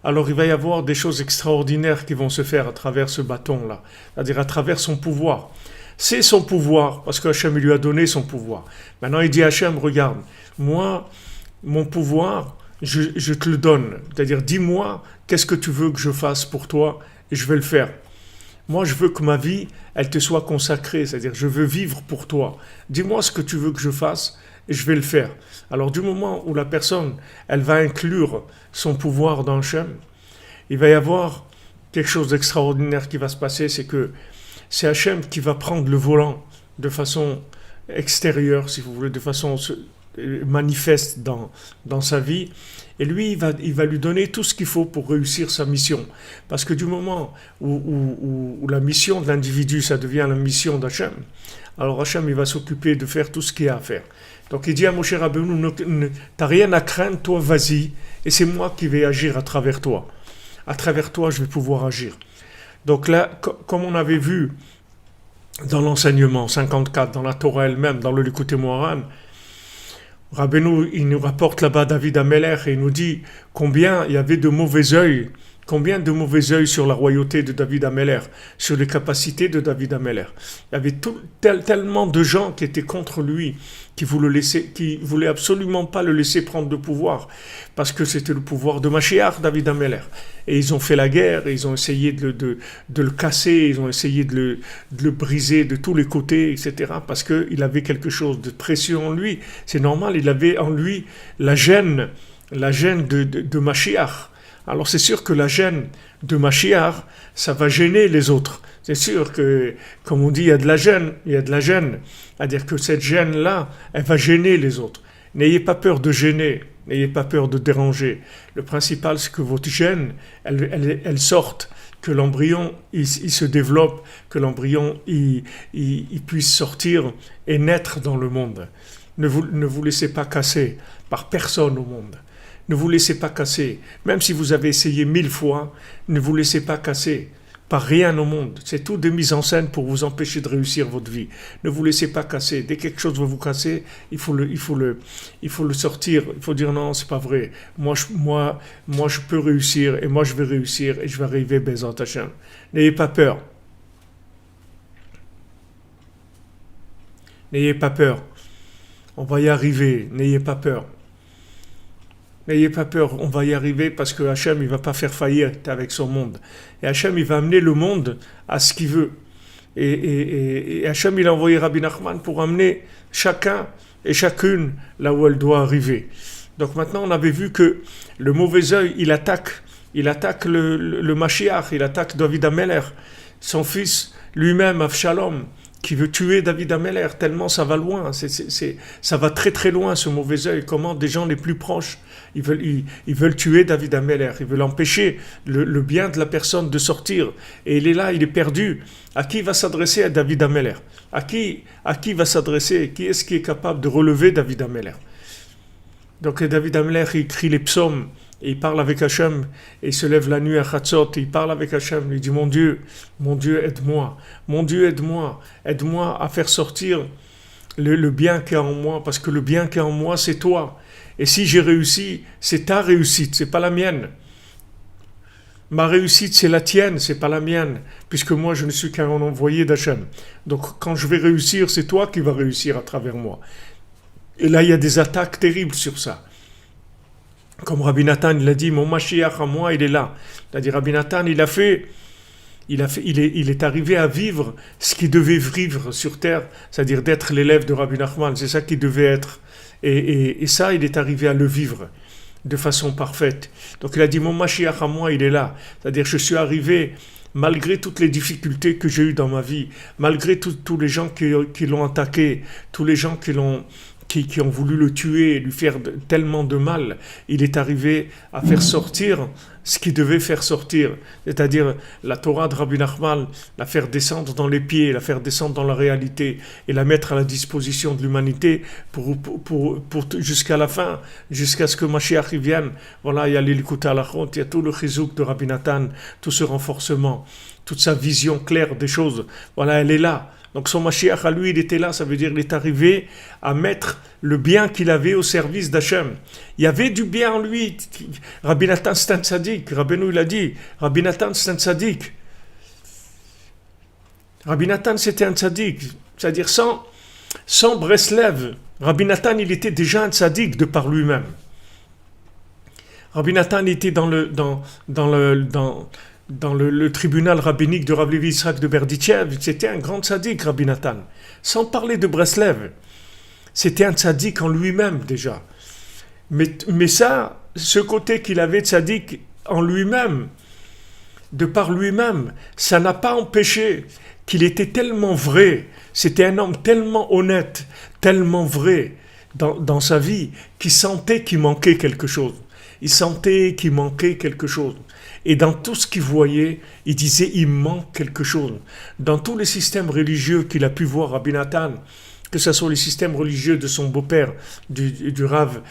alors il va y avoir des choses extraordinaires qui vont se faire à travers ce bâton-là, c'est-à-dire à travers son pouvoir. C'est son pouvoir, parce que Hachem lui a donné son pouvoir. Maintenant, il dit à Hachem, regarde, moi, mon pouvoir, je te le donne. C'est-à-dire, dis-moi, qu'est-ce que tu veux que je fasse pour toi, et je vais le faire. Moi, je veux que ma vie, elle te soit consacrée, c'est-à-dire, je veux vivre pour toi. Dis-moi ce que tu veux que je fasse, et je vais le faire. Alors, du moment où la personne, elle va inclure son pouvoir dans Hachem, il va y avoir quelque chose d'extraordinaire qui va se passer, c'est que c'est Hachem qui va prendre le volant de façon extérieure, si vous voulez, de façon manifeste dans sa vie. Et lui, il va lui donner tout ce qu'il faut pour réussir sa mission. Parce que du moment où la mission de l'individu, ça devient la mission d'Hachem, alors Hachem, il va s'occuper de faire tout ce qu'il y a à faire. Donc il dit à Moshe Rabbeinu, t'as rien à craindre, toi vas-y, et c'est moi qui vais agir à travers toi. À travers toi, je vais pouvoir agir. Donc là, comme on avait vu dans l'enseignement 54, dans la Torah elle-même, dans le Likutei Moharan, Rabbeinu, il nous rapporte là-bas David Ameler et il nous dit combien il y avait de mauvais œils, sur la royauté de David Ameler, sur les capacités de David Ameler. Il y avait tellement de gens qui étaient contre lui, qui voulaient absolument pas le laisser prendre le pouvoir, parce que c'était le pouvoir de Mashiach, David Ameler. Et ils ont fait la guerre, et ils ont essayé de le casser, ils ont essayé de le briser de tous les côtés, etc. Parce qu'il avait quelque chose de précieux en lui. C'est normal, il avait en lui la gêne de Mashiach. Alors c'est sûr que la gêne de Mashiach, ça va gêner les autres. C'est sûr que, comme on dit, il y a de la gêne. C'est-à-dire que cette gêne-là, elle va gêner les autres. N'ayez pas peur de gêner, n'ayez pas peur de déranger. Le principal, c'est que votre gêne, elle sorte, que l'embryon, il se développe, que l'embryon, il puisse sortir et naître dans le monde. Ne vous laissez pas casser par personne au monde. Ne vous laissez pas casser. Même si vous avez essayé 1000 fois, ne vous laissez pas casser par rien au monde. C'est tout des mises en scène pour vous empêcher de réussir votre vie. Ne vous laissez pas casser. Dès que quelque chose va vous casser, il faut le sortir. Il faut dire non, c'est pas vrai. Moi, je peux réussir et moi, je vais réussir et je vais arriver Bezat Hashem. N'ayez pas peur. N'ayez pas peur. On va y arriver. N'ayez pas peur. N'ayez pas peur, on va y arriver parce que Hachem, il ne va pas faire faillite avec son monde. Et Hachem, il va amener le monde à ce qu'il veut. Et Hachem, il a envoyé Rabbi Nachman pour amener chacun et chacune là où elle doit arriver. Donc maintenant, on avait vu que le mauvais œil, il attaque le Mashiach, il attaque David Ameler, son fils lui-même, Avshalom, qui veut tuer David Ameller, tellement ça va loin, ça va très très loin ce mauvais œil. Comment des gens les plus proches, ils veulent tuer David Ameller, ils veulent empêcher le bien de la personne de sortir. Et il est là, il est perdu. À qui va s'adresser à David Ameller? À qui va s'adresser? Qui est-ce qui est capable de relever David Ameller? Donc David Ameller, il crie les psaumes, et il parle avec Hachem, et il se lève la nuit à Chatzot, et il parle avec Hachem, il dit mon Dieu, aide-moi, mon Dieu, aide-moi à faire sortir le bien qui est en moi, parce que le bien qui est en moi, c'est toi. Et si j'ai réussi, c'est ta réussite, c'est pas la mienne. Ma réussite, c'est la tienne, c'est pas la mienne, puisque moi, je ne suis qu'un envoyé d'Hachem. Donc, quand je vais réussir, c'est toi qui vas réussir à travers moi. Et là, il y a des attaques terribles sur ça. Comme Rabbi Nathan, il a dit, mon Mashiach à moi, il est là. C'est-à-dire, Rabbi Nathan, il est arrivé à vivre ce qu'il devait vivre sur terre, c'est-à-dire d'être l'élève de Rabbi Nachman, c'est ça qu'il devait être. Et ça, il est arrivé à le vivre de façon parfaite. Donc il a dit, mon Mashiach à moi, il est là. C'est-à-dire, je suis arrivé, malgré toutes les difficultés que j'ai eues dans ma vie, malgré tous les gens qui l'ont attaqué, tous les gens qui ont voulu le tuer, lui faire tellement de mal, il est arrivé à faire sortir ce qu'il devait faire sortir, c'est-à-dire la Torah de Rabbi Nachman, la faire descendre dans les pieds, la faire descendre dans la réalité et la mettre à la disposition de l'humanité pour jusqu'à la fin, jusqu'à ce que Mashiach vienne. Voilà, il y a l'Ilkut Halachot, il y a tout le chizouk de Rabbi Nathan, tout ce renforcement, toute sa vision claire des choses. Voilà, elle est là. Donc son Mashiach à lui, il était là, ça veut dire qu'il est arrivé à mettre le bien qu'il avait au service d'Hachem. Il y avait du bien en lui. Rabbi Nathan, c'est un tzaddik. Rabbeinu, il a dit, Rabbi Nathan, c'est un tzaddik. Rabbi Nathan, c'était un tzaddik. C'est-à-dire sans Breslev, Rabbi Nathan, il était déjà un tzaddik de par lui-même. Rabbi Nathan était dans le tribunal rabbinique de Rav Levi Yitzhak de Berditchev, c'était un grand tzaddik, Rabbi Nathan. Sans parler de Breslev, c'était un tzaddik en lui-même déjà. Mais ça, ce côté qu'il avait tzaddik en lui-même, de par lui-même, ça n'a pas empêché qu'il était tellement vrai, c'était un homme tellement honnête, tellement vrai dans sa vie, qu'il sentait qu'il manquait quelque chose. Il sentait qu'il manquait quelque chose. Et dans tout ce qu'il voyait, il disait, il manque quelque chose. Dans tous les systèmes religieux qu'il a pu voir, Rabbi Nathan, que ce soit les systèmes religieux de son beau-père, du Rav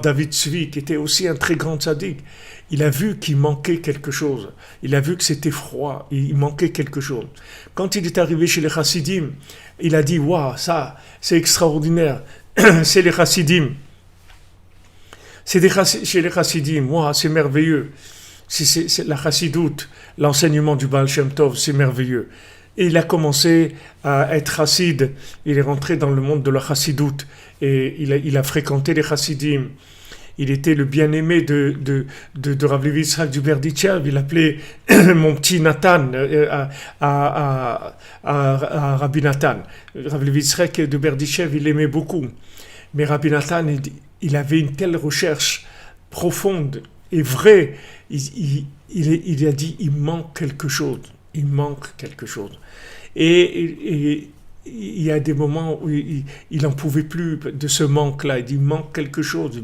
David Tzvi, qui était aussi un très grand tzaddik, il a vu qu'il manquait quelque chose. Il a vu que c'était froid, il manquait quelque chose. Quand il est arrivé chez les Chassidim, il a dit, waouh, ça, c'est extraordinaire, c'est les Chassidim. Chez les Chassidim, waouh, c'est merveilleux. C'est la chassidoute, l'enseignement du Baal Shem Tov, c'est merveilleux. Et il a commencé à être chassid, il est rentré dans le monde de la chassidoute, et il a fréquenté les chassidim. Il était le bien-aimé de Rav Levi Yitzhak du Berditchev, il appelait mon petit Nathan à Rabbi Nathan. Rav Levi Yitzhak de Berditchev, il l'aimait beaucoup. Mais Rabbi Nathan, il avait une telle recherche profonde et vraie. Il a dit, il manque quelque chose. Et il y a des moments où il n'en pouvait plus de ce manque-là. Il dit, il manque quelque chose.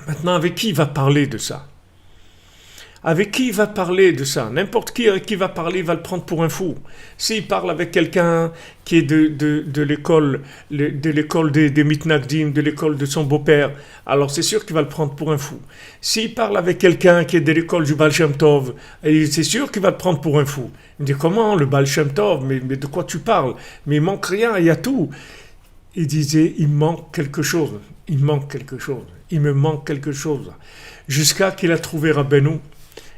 Maintenant, avec qui il va parler de ça? Avec qui il va parler de ça? N'importe qui avec qui il va parler, il va le prendre pour un fou. S'il parle avec quelqu'un qui est de l'école des Mitnagdim, de l'école de son beau-père, alors c'est sûr qu'il va le prendre pour un fou. S'il parle avec quelqu'un qui est de l'école du Baal Shem Tov, c'est sûr qu'il va le prendre pour un fou. Il me dit, comment le Baal Shem Tov, mais de quoi tu parles? Mais il manque rien, il y a tout. Il disait, il manque quelque chose. Il me manque quelque chose. Jusqu'à qu'il a trouvé Rabbeinu.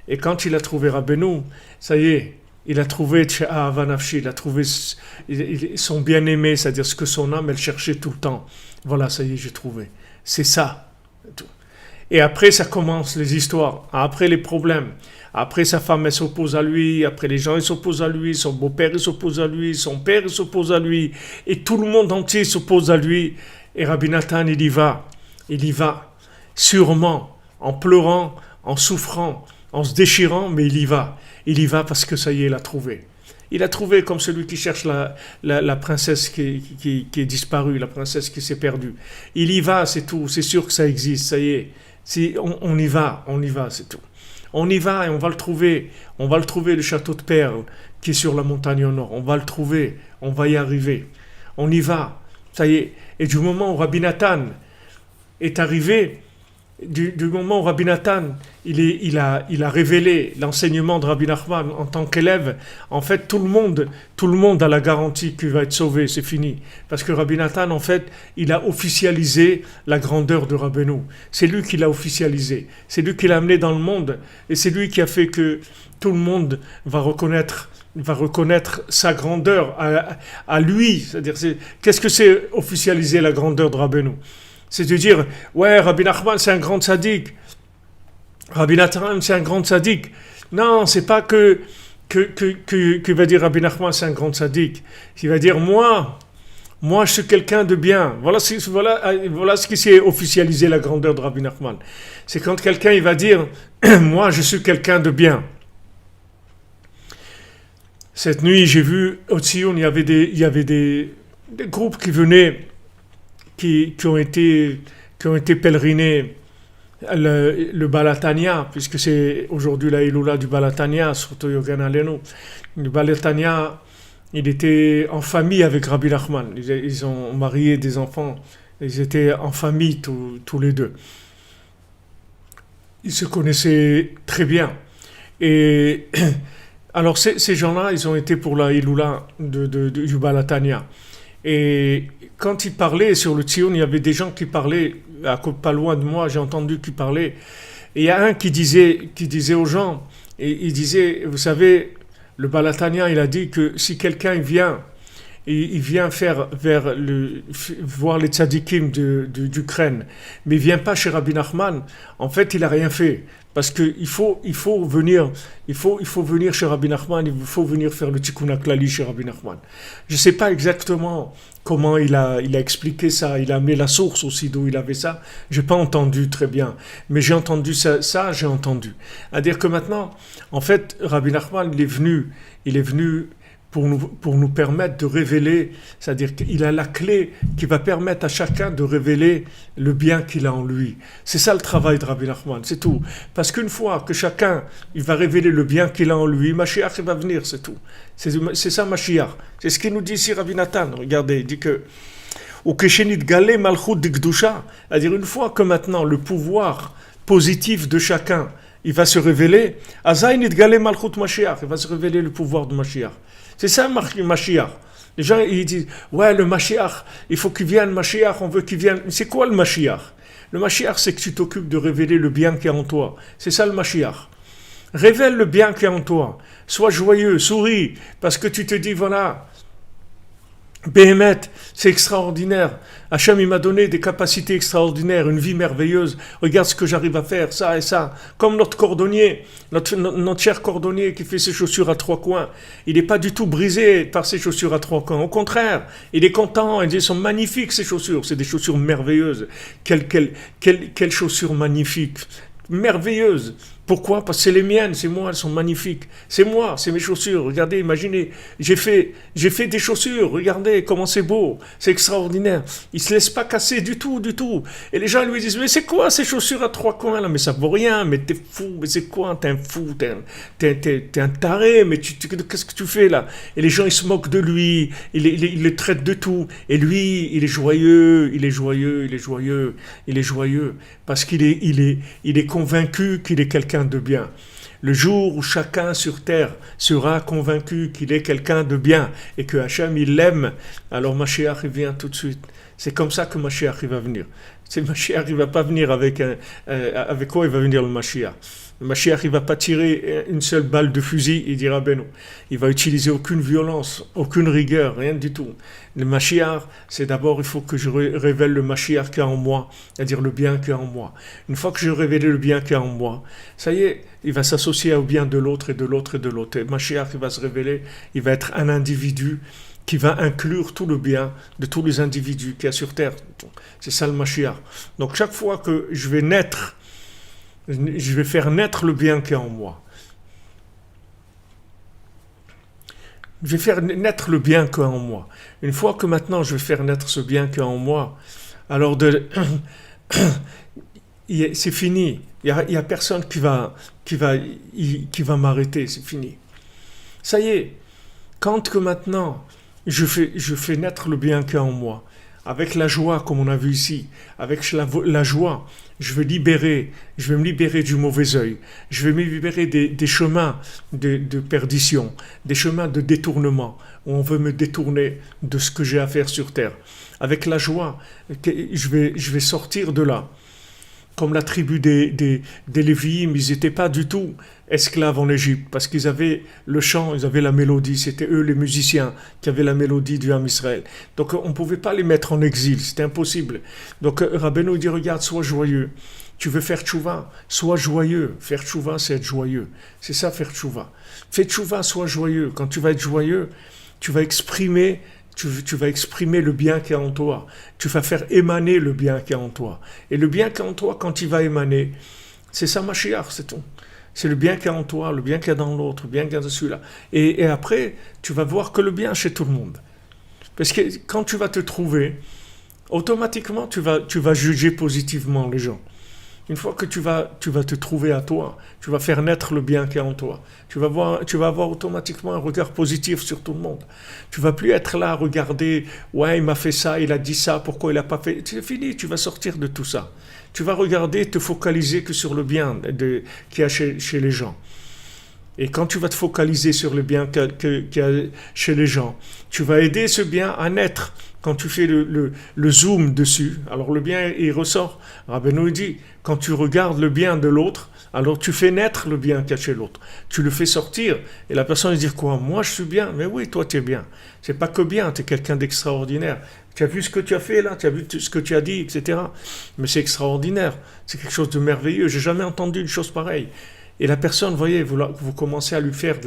Et quand il a trouvé Rabbeinu, ça y est, il a trouvé Tche'ah Nafshi, il a trouvé son bien-aimé, c'est-à-dire ce que son âme, elle cherchait tout le temps. Voilà, ça y est, j'ai trouvé. C'est ça. Et après, ça commence les histoires, après les problèmes. Après, sa femme, elle s'oppose à lui, après les gens, ils s'opposent à lui, son beau-père, il s'oppose à lui, son père, il s'oppose à lui, et tout le monde entier s'oppose à lui. Et Rabbi Nathan, il y va, sûrement, en pleurant, en souffrant, en se déchirant, mais il y va parce que ça y est, il a trouvé. Il a trouvé comme celui qui cherche la princesse qui est disparue, la princesse qui s'est perdue. Il y va, c'est tout. C'est sûr que ça existe, ça y est. Si on y va, c'est tout. On y va et on va le trouver. On va le trouver, le château de perles qui est sur la montagne au nord. On va le trouver. On va y arriver. On y va. Ça y est. Et du moment où Rabbi Nathan est arrivé, du moment où Rabbi Nathan il a révélé l'enseignement de Rabbi Nachman en tant qu'élève, en fait tout le monde a la garantie qu'il va être sauvé, c'est fini. Parce que Rabbi Nathan, en fait, il a officialisé la grandeur de Rabbeinu. C'est lui qui l'a officialisé. C'est lui qui l'a amené dans le monde. Et c'est lui qui a fait que tout le monde va reconnaître sa grandeur à lui. C'est-à-dire, qu'est-ce que c'est officialiser la grandeur de Rabbeinu? C'est de dire, ouais, Rabbi Nachman, c'est un grand sadique. Rabbi Nathan, c'est un grand sadique. Non, c'est pas que va dire Rabbi Nachman, c'est un grand sadique. Il va dire, moi, je suis quelqu'un de bien. Voilà ce qui s'est officialisé la grandeur de Rabbi Nachman. C'est quand quelqu'un, il va dire, moi, je suis quelqu'un de bien. Cette nuit, j'ai vu, au Tzion, il y avait des groupes qui venaient, qui ont été pèlerinés le Balatania, puisque c'est aujourd'hui la Iloula du Balatania, surtout Yogan Alenu. Le Balatania, il était en famille avec Rabbi Nachman. Ils ont marié des enfants. Ils étaient en famille tous les deux. Ils se connaissaient très bien. Et alors ces gens-là, ils ont été pour la Iloula du Balatania. Et quand ils parlaient sur le Tzion, il y avait des gens qui parlaient, pas loin de moi, j'ai entendu qu'ils parlaient. Et il y a un qui disait aux gens, et il disait, vous savez, le Balatania, il a dit que si quelqu'un il vient voir les tzadikim d'Ukraine, mais il vient pas chez Rabbi Nachman, en fait, il a rien fait. Parce qu'il faut venir chez Rabbi Nachman, il faut venir faire le Tikkun HaKlali chez Rabbi Nachman. Je ne sais pas exactement comment il a expliqué ça, il a amené la source aussi d'où il avait ça, je n'ai pas entendu très bien, mais j'ai entendu ça j'ai entendu. C'est-à-dire que maintenant, en fait, Rabbi Nachman, il est venu pour nous permettre de révéler, c'est-à-dire qu'il a la clé qui va permettre à chacun de révéler le bien qu'il a en lui. C'est ça le travail de Rabbi Nachman, c'est tout. Parce qu'une fois que chacun il va révéler le bien qu'il a en lui, Mashiach il va venir, c'est tout. C'est ça Mashiach. C'est ce qu'il nous dit ici Rabbi Nathan. Regardez, il dit que c'est-à-dire une fois que maintenant le pouvoir positif de chacun il va se révéler, il va se révéler le pouvoir de Mashiach. C'est ça Mashiach. Les gens ils disent, ouais, le Mashiach, il faut qu'il vienne, Mashiach, on veut qu'il vienne. C'est quoi le Mashiach? Le Mashiach, c'est que tu t'occupes de révéler le bien qui est en toi. C'est ça le Mashiach. Révèle le bien qui est en toi. Sois joyeux, souris, parce que tu te dis, voilà, Béhémet, c'est extraordinaire. Hachem, il m'a donné des capacités extraordinaires, une vie merveilleuse. Regarde ce que j'arrive à faire, ça et ça. Comme notre cordonnier, notre cher cordonnier qui fait ses chaussures à 3 coins. Il n'est pas du tout brisé par ses chaussures à 3 coins. Au contraire, il est content. Il dit, elles sont magnifiques, ces chaussures. C'est des chaussures merveilleuses. Quelles chaussures magnifiques. Merveilleuses. Pourquoi? Parce que c'est les miennes, c'est moi, elles sont magnifiques. C'est moi, c'est mes chaussures. Regardez, imaginez, j'ai fait des chaussures. Regardez comment c'est beau, c'est extraordinaire. Il se laisse pas casser du tout. Et les gens lui disent, mais c'est quoi ces chaussures à 3 coins là? Mais ça vaut rien, mais t'es fou, mais c'est quoi? T'es un fou, t'es un taré, mais qu'est-ce que tu fais là? Et les gens ils se moquent de lui, il les traite de tout. Et lui, il est joyeux, parce qu'il est convaincu qu'il est quelqu'un de bien. Le jour où chacun sur terre sera convaincu qu'il est quelqu'un de bien et que Hachem il l'aime, alors Mashiach il vient tout de suite. C'est comme ça que Mashiach il va venir. Mashiach il va pas venir avec quoi il va venir le Mashiach. Le Mashiach, il ne va pas tirer une seule balle de fusil et dire, ben non. Il va utiliser aucune violence, aucune rigueur, rien du tout. Le Mashiach, c'est d'abord, il faut que je révèle le Mashiach qui est en moi, c'est-à-dire le bien qui est en moi. Une fois que je révèle le bien qui est en moi, ça y est, il va s'associer au bien de l'autre et de l'autre et de l'autre. Et Mashiach, il va se révéler, il va être un individu qui va inclure tout le bien de tous les individus qu'il y a sur terre. C'est ça le Mashiach. Donc chaque fois que je vais naître, je vais faire naître le bien qui est en moi. je vais faire naître le bien qu'il y a en moi. Une fois que maintenant je vais faire naître ce bien qu'il y a en moi, alors c'est fini. Il y a personne qui va m'arrêter, c'est fini. Ça y est, quand que maintenant je fais naître le bien qu'il y a en moi, avec la joie, comme on a vu ici, avec la joie, je vais me libérer du mauvais œil, je vais me libérer des chemins de perdition, des chemins de détournement, où on veut me détourner de ce que j'ai à faire sur terre. Avec la joie, je vais sortir de là. Comme la tribu des Lévi'im, ils n'étaient pas du tout esclaves en Égypte, parce qu'ils avaient le chant, ils avaient la mélodie, c'était eux les musiciens qui avaient la mélodie du Ham Israël. Donc on ne pouvait pas les mettre en exil, c'était impossible. Donc Rabbeinu dit, regarde, sois joyeux. Tu veux faire tchouva, sois joyeux. Faire tchouva, c'est être joyeux. C'est ça, faire tchouva. Fais tchouva, sois joyeux. Quand tu vas être joyeux, tu vas exprimer le bien qu'il y a en toi. Tu vas faire émaner le bien qu'il y a en toi. Et le bien qu'il y a en toi, quand il va émaner, c'est ça Mashiach, c'est tout. C'est le bien qu'il y a en toi, le bien qu'il y a dans l'autre, le bien qu'il y a de celui-là. Et après, tu vas voir que le bien chez tout le monde. Parce que quand tu vas te trouver, automatiquement, tu vas juger positivement les gens. Une fois que tu vas te trouver à toi, tu vas faire naître le bien qu'il y a en toi. Tu vas avoir automatiquement un regard positif sur tout le monde. Tu vas plus être là à regarder, ouais, il m'a fait ça, il a dit ça, pourquoi il n'a pas fait. C'est fini, tu vas sortir de tout ça. Tu vas regarder, te focaliser que sur le bien qu'il y a chez les gens. Et quand tu vas te focaliser sur le bien qu'il y a chez les gens, tu vas aider ce bien à naître. Quand tu fais le zoom dessus, alors le bien, il ressort. Rabbeinu dit, quand tu regardes le bien de l'autre, alors tu fais naître le bien qu'il y a chez l'autre. Tu le fais sortir. Et la personne va dire quoi? Moi, je suis bien. Mais oui, toi, tu es bien. C'est pas que bien, tu es quelqu'un d'extraordinaire. Tu as vu ce que tu as fait là, tu as vu ce que tu as dit, etc. Mais c'est extraordinaire. C'est quelque chose de merveilleux. J'ai jamais entendu une chose pareille. Et la personne, vous voyez, vous commencez à lui faire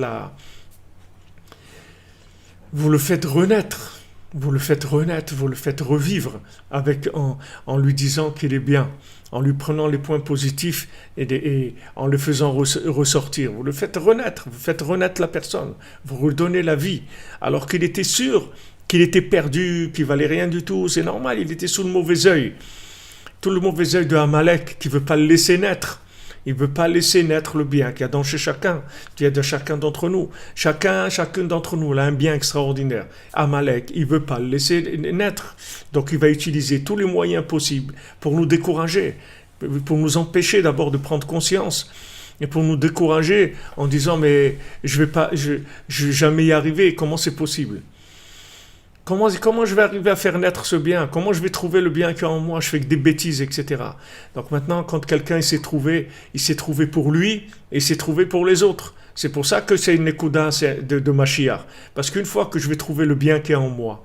vous le faites renaître. Vous le faites renaître, vous le faites revivre en lui disant qu'il est bien, en lui prenant les points positifs et en le faisant ressortir. Vous le faites renaître la personne, vous redonnez la vie, alors qu'il était sûr qu'il était perdu, qu'il valait rien du tout, c'est normal, il était sous le mauvais œil. Tout le mauvais œil de Amalek qui ne veut pas le laisser naître. Il ne veut pas laisser naître le bien qu'il y a dans chacun, qu'il y a de chacun d'entre nous. Chacun d'entre nous a un bien extraordinaire. Amalek, il ne veut pas le laisser naître. Donc il va utiliser tous les moyens possibles pour nous décourager, pour nous empêcher d'abord de prendre conscience et pour nous décourager en disant mais je vais jamais y arriver, comment c'est possible? Comment je vais arriver à faire naître ce bien? Comment je vais trouver le bien qu'il y a en moi? Je fais que des bêtises, etc. Donc maintenant, quand quelqu'un il s'est trouvé pour lui et il s'est trouvé pour les autres. C'est pour ça que c'est une ékouda de Mashiach. Parce qu'une fois que je vais trouver le bien qu'il y a en moi,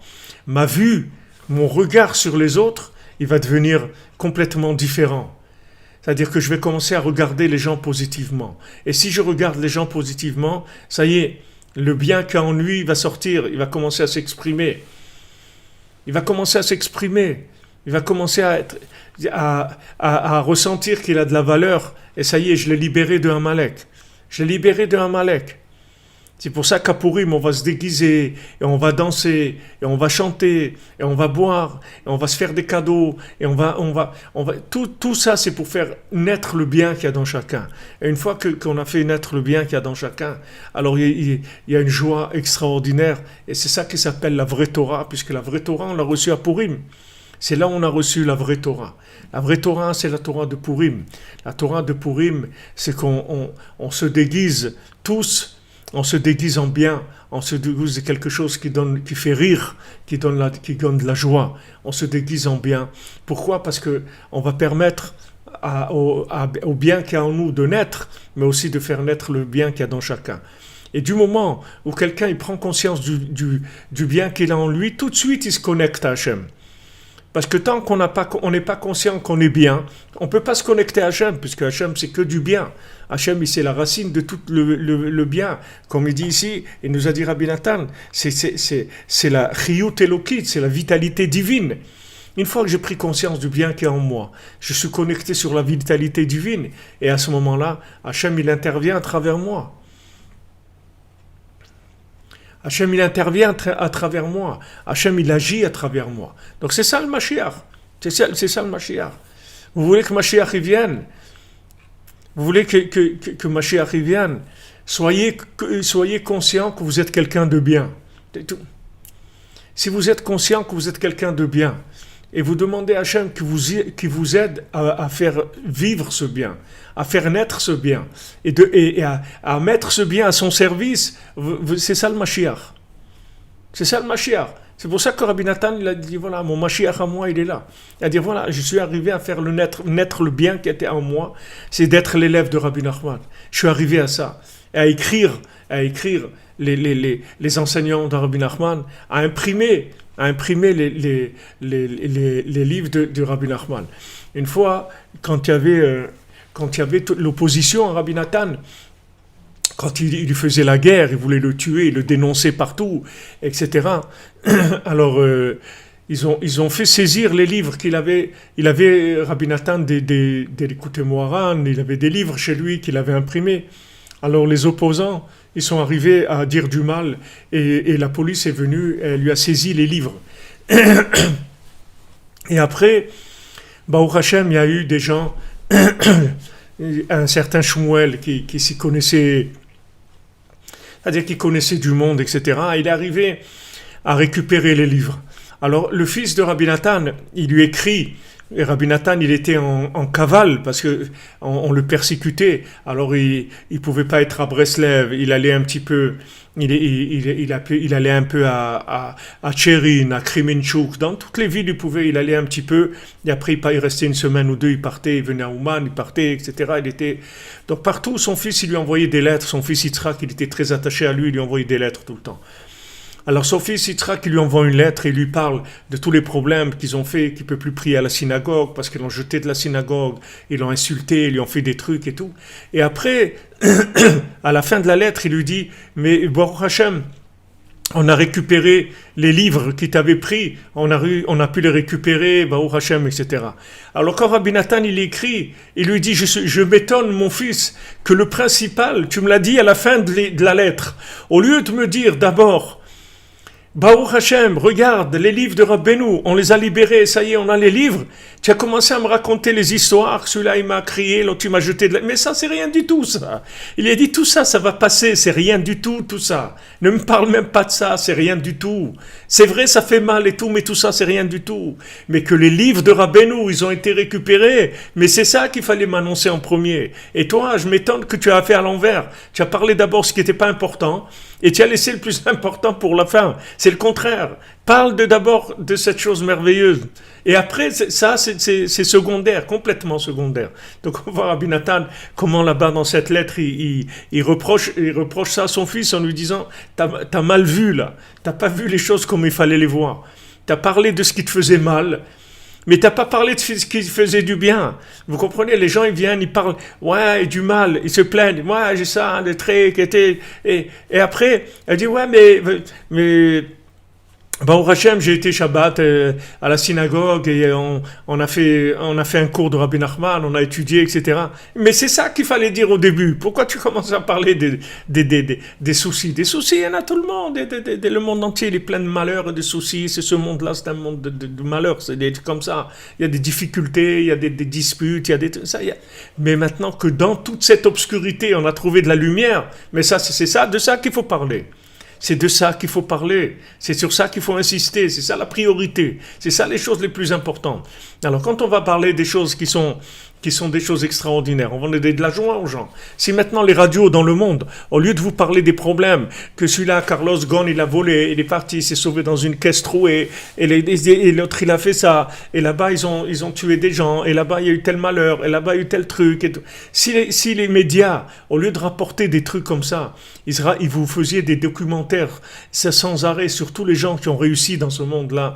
ma vue, mon regard sur les autres, il va devenir complètement différent. C'est-à-dire que je vais commencer à regarder les gens positivement. Et si je regarde les gens positivement, ça y est, le bien qu'il y a en lui va sortir, il va commencer à s'exprimer. Il va commencer à ressentir qu'il a de la valeur. Et ça y est, je l'ai libéré de Amalek. C'est pour ça qu'à Purim, on va se déguiser, et on va danser, et on va chanter, et on va boire, et on va se faire des cadeaux, et tout ça, c'est pour faire naître le bien qu'il y a dans chacun. Et une fois qu'on a fait naître le bien qu'il y a dans chacun, alors il y a une joie extraordinaire, et c'est ça qui s'appelle la vraie Torah, puisque la vraie Torah, on l'a reçue à Purim. C'est là où on a reçu la vraie Torah. La vraie Torah, c'est la Torah de Purim. La Torah de Purim, c'est qu'on se déguise tous. On se déguise en bien, on se déguise de quelque chose qui fait rire, qui donne de la joie. On se déguise en bien. Pourquoi? Parce que on va permettre au bien qu'il y a en nous de naître, mais aussi de faire naître le bien qu'il y a dans chacun. Et du moment où quelqu'un il prend conscience du bien qu'il a en lui, tout de suite il se connecte à Hachem. Parce que tant qu'on n'est pas conscient qu'on est bien, on ne peut pas se connecter à Hachem, puisque Hachem, c'est que du bien. Hachem, c'est la racine de tout le bien. Comme il dit ici, il nous a dit Rabbi Nathan, c'est la chiyut elokit, c'est la vitalité divine. Une fois que j'ai pris conscience du bien qui est en moi, je suis connecté sur la vitalité divine. Et à ce moment-là, Hachem, il intervient à travers moi. Hachem, il intervient à travers moi. Hachem, il agit à travers moi. Donc c'est ça le Mashiach. C'est ça le Mashiach. Vous voulez que Mashiach y vienne? Vous voulez que Mashiach y vienne? Soyez conscient que vous êtes quelqu'un de bien. C'est tout. Si vous êtes conscient que vous êtes quelqu'un de bien, et vous demandez à Hachem qui vous aide à faire vivre ce bien, à faire naître ce bien, et à mettre ce bien à son service, c'est ça le Mashiach. C'est ça le Mashiach. C'est pour ça que Rabbi Nathan, il a dit, voilà, mon Mashiach à moi, il est là. Il a dit, voilà, je suis arrivé à faire naître le bien qui était en moi, c'est d'être l'élève de Rabbi Nachman. Je suis arrivé à ça. Et à écrire les enseignements de Rabbi Nachman, à imprimer les livres de Rabbi Nachman. Une fois, quand il y avait l'opposition à Rabbi Nathan, quand il lui faisait la guerre, il voulait le tuer, il le dénonçait partout, etc. Alors, ils ont fait saisir les livres qu'il avait. Il avait, Rabbi Nathan, des Likutei Moharan, il avait des livres chez lui qu'il avait imprimés. Alors, les opposants, ils sont arrivés à dire du mal, et la police est venue, elle lui a saisi les livres. Et après, Baruch Hashem, il y a eu des gens, un certain Shmuel qui s'y connaissait, c'est-à-dire qui connaissait du monde, etc. Il est arrivé à récupérer les livres. Alors, le fils de Rabbi Nathan, il lui écrit, et Rabbi Nathan, il était en cavale parce que on le persécutait. Alors, il pouvait pas être à Breslev. Il allait un petit peu, il allait un peu à Tchérin, à Kremenchuk. Dans toutes les villes, il allait un petit peu. Et après, il restait une semaine ou deux. Il partait, il venait à Ouman, il partait, etc. Donc partout, son fils, il lui envoyait des lettres. Son fils Yitzhak, il était très attaché à lui. Il lui envoyait des lettres tout le temps. Alors son fils Yitzhak, il lui envoie une lettre et il lui parle de tous les problèmes qu'ils ont fait, qu'il ne peut plus prier à la synagogue parce qu'ils l'ont jeté de la synagogue, ils l'ont insulté, ils lui ont fait des trucs et tout. Et après, à la fin de la lettre, il lui dit, mais Baruch Hashem, on a récupéré les livres qu'il t'avait pris, on a pu les récupérer, Baruch Hashem, etc. Alors quand Rabbi Nathan, il écrit, il lui dit, je m'étonne, mon fils, que le principal, tu me l'as dit à la fin de la lettre, au lieu de me dire d'abord, Baruch Hashem, regarde, les livres de Rabbeinu, on les a libérés, ça y est, on a les livres. Tu as commencé à me raconter les histoires, celui-là il m'a crié, l'autre tu m'as jeté de la... Mais ça, c'est rien du tout, ça. Il a dit, tout ça, ça va passer, c'est rien du tout, tout ça. Ne me parle même pas de ça, c'est rien du tout. C'est vrai, ça fait mal et tout, mais tout ça, c'est rien du tout. Mais que les livres de Rabbeinu, ils ont été récupérés, mais c'est ça qu'il fallait m'annoncer en premier. Et toi, je m'étonne que tu as fait à l'envers. Tu as parlé d'abord ce qui n'était pas important, et tu as laissé le plus important pour la fin. C'est le contraire. Parle d'abord de cette chose merveilleuse. Et après, ça, c'est secondaire, complètement secondaire. Donc, on voit Rabbi Nathan, comment là-bas, dans cette lettre, il reproche ça à son fils en lui disant, t'as mal vu, là. T'as pas vu les choses comme il fallait les voir. T'as parlé de ce qui te faisait mal, mais t'as pas parlé de ce qui faisait du bien. Vous comprenez, les gens, ils viennent, ils parlent, ouais, du mal, ils se plaignent, ouais, j'ai ça, des traits qui étaient... Et après, elle dit, ouais, mais Baruch Hashem, j'ai été Shabbat à la synagogue et on a fait un cours de Rabbi Nachman, on a étudié, etc. Mais c'est ça qu'il fallait dire au début. Pourquoi tu commences à parler des soucis? Des soucis, il y en a tout le monde. Le monde entier, il est plein de malheurs et de soucis. C'est ce monde-là, c'est un monde de malheurs. C'est comme ça. Il y a des difficultés, il y a des disputes, il y a Mais maintenant que dans toute cette obscurité, on a trouvé de la lumière, mais ça, c'est de ça qu'il faut parler. C'est de ça qu'il faut parler, c'est sur ça qu'il faut insister, c'est ça la priorité, c'est ça les choses les plus importantes. Alors quand on va parler des choses qui sont des choses extraordinaires, on va donner de la joie aux gens. Si maintenant les radios dans le monde, au lieu de vous parler des problèmes, que celui-là, Carlos Ghosn, il a volé, il est parti, il s'est sauvé dans une caisse trouée, et l'autre il a fait ça, et là-bas ils ont tué des gens, et là-bas il y a eu tel malheur, et là-bas il y a eu tel truc, et tout. Si les médias, au lieu de rapporter des trucs comme ça, ils vous faisiez des documentaires sans arrêt sur tous les gens qui ont réussi dans ce monde-là,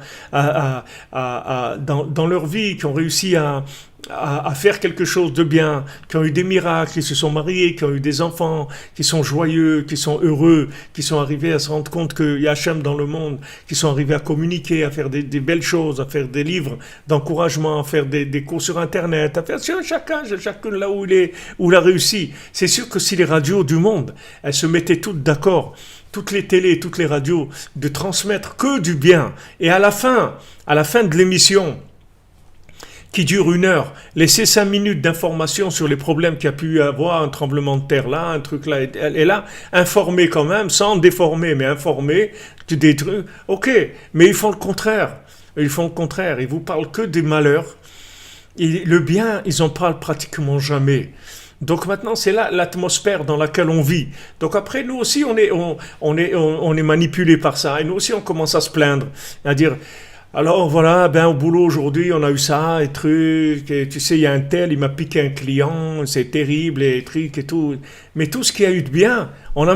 dans leur vie, qui ont réussi à faire quelque chose de bien, qui ont eu des miracles, qui se sont mariés, qui ont eu des enfants, qui sont joyeux, qui sont heureux, qui sont arrivés à se rendre compte qu'il y a Hachem dans le monde, qui sont arrivés à communiquer, à faire des belles choses, à faire des livres d'encouragement, à faire des cours sur Internet, à faire chacun là où il a réussi. C'est sûr que si les radios du monde, elles se mettaient toutes d'accord toutes les télés, toutes les radios, de transmettre que du bien. Et à la fin de l'émission, qui dure 1 heure, laisser 5 minutes d'information sur les problèmes qu'il y a pu y avoir, un tremblement de terre là, un truc là, et là, informer quand même, sans déformer, mais informer, des trucs, ok, mais ils font le contraire, ils vous parlent que des malheurs, et le bien, ils en parlent pratiquement jamais. Donc maintenant, c'est là l'atmosphère dans laquelle on vit. Donc après, nous aussi, on est manipulé par ça, et nous aussi, on commence à se plaindre, à dire... Alors voilà, au boulot aujourd'hui, on a eu ça, et trucs, et tu sais, il y a un tel, il m'a piqué un client, c'est terrible, et trucs et tout. Mais tout ce qu'il y a eu de bien, on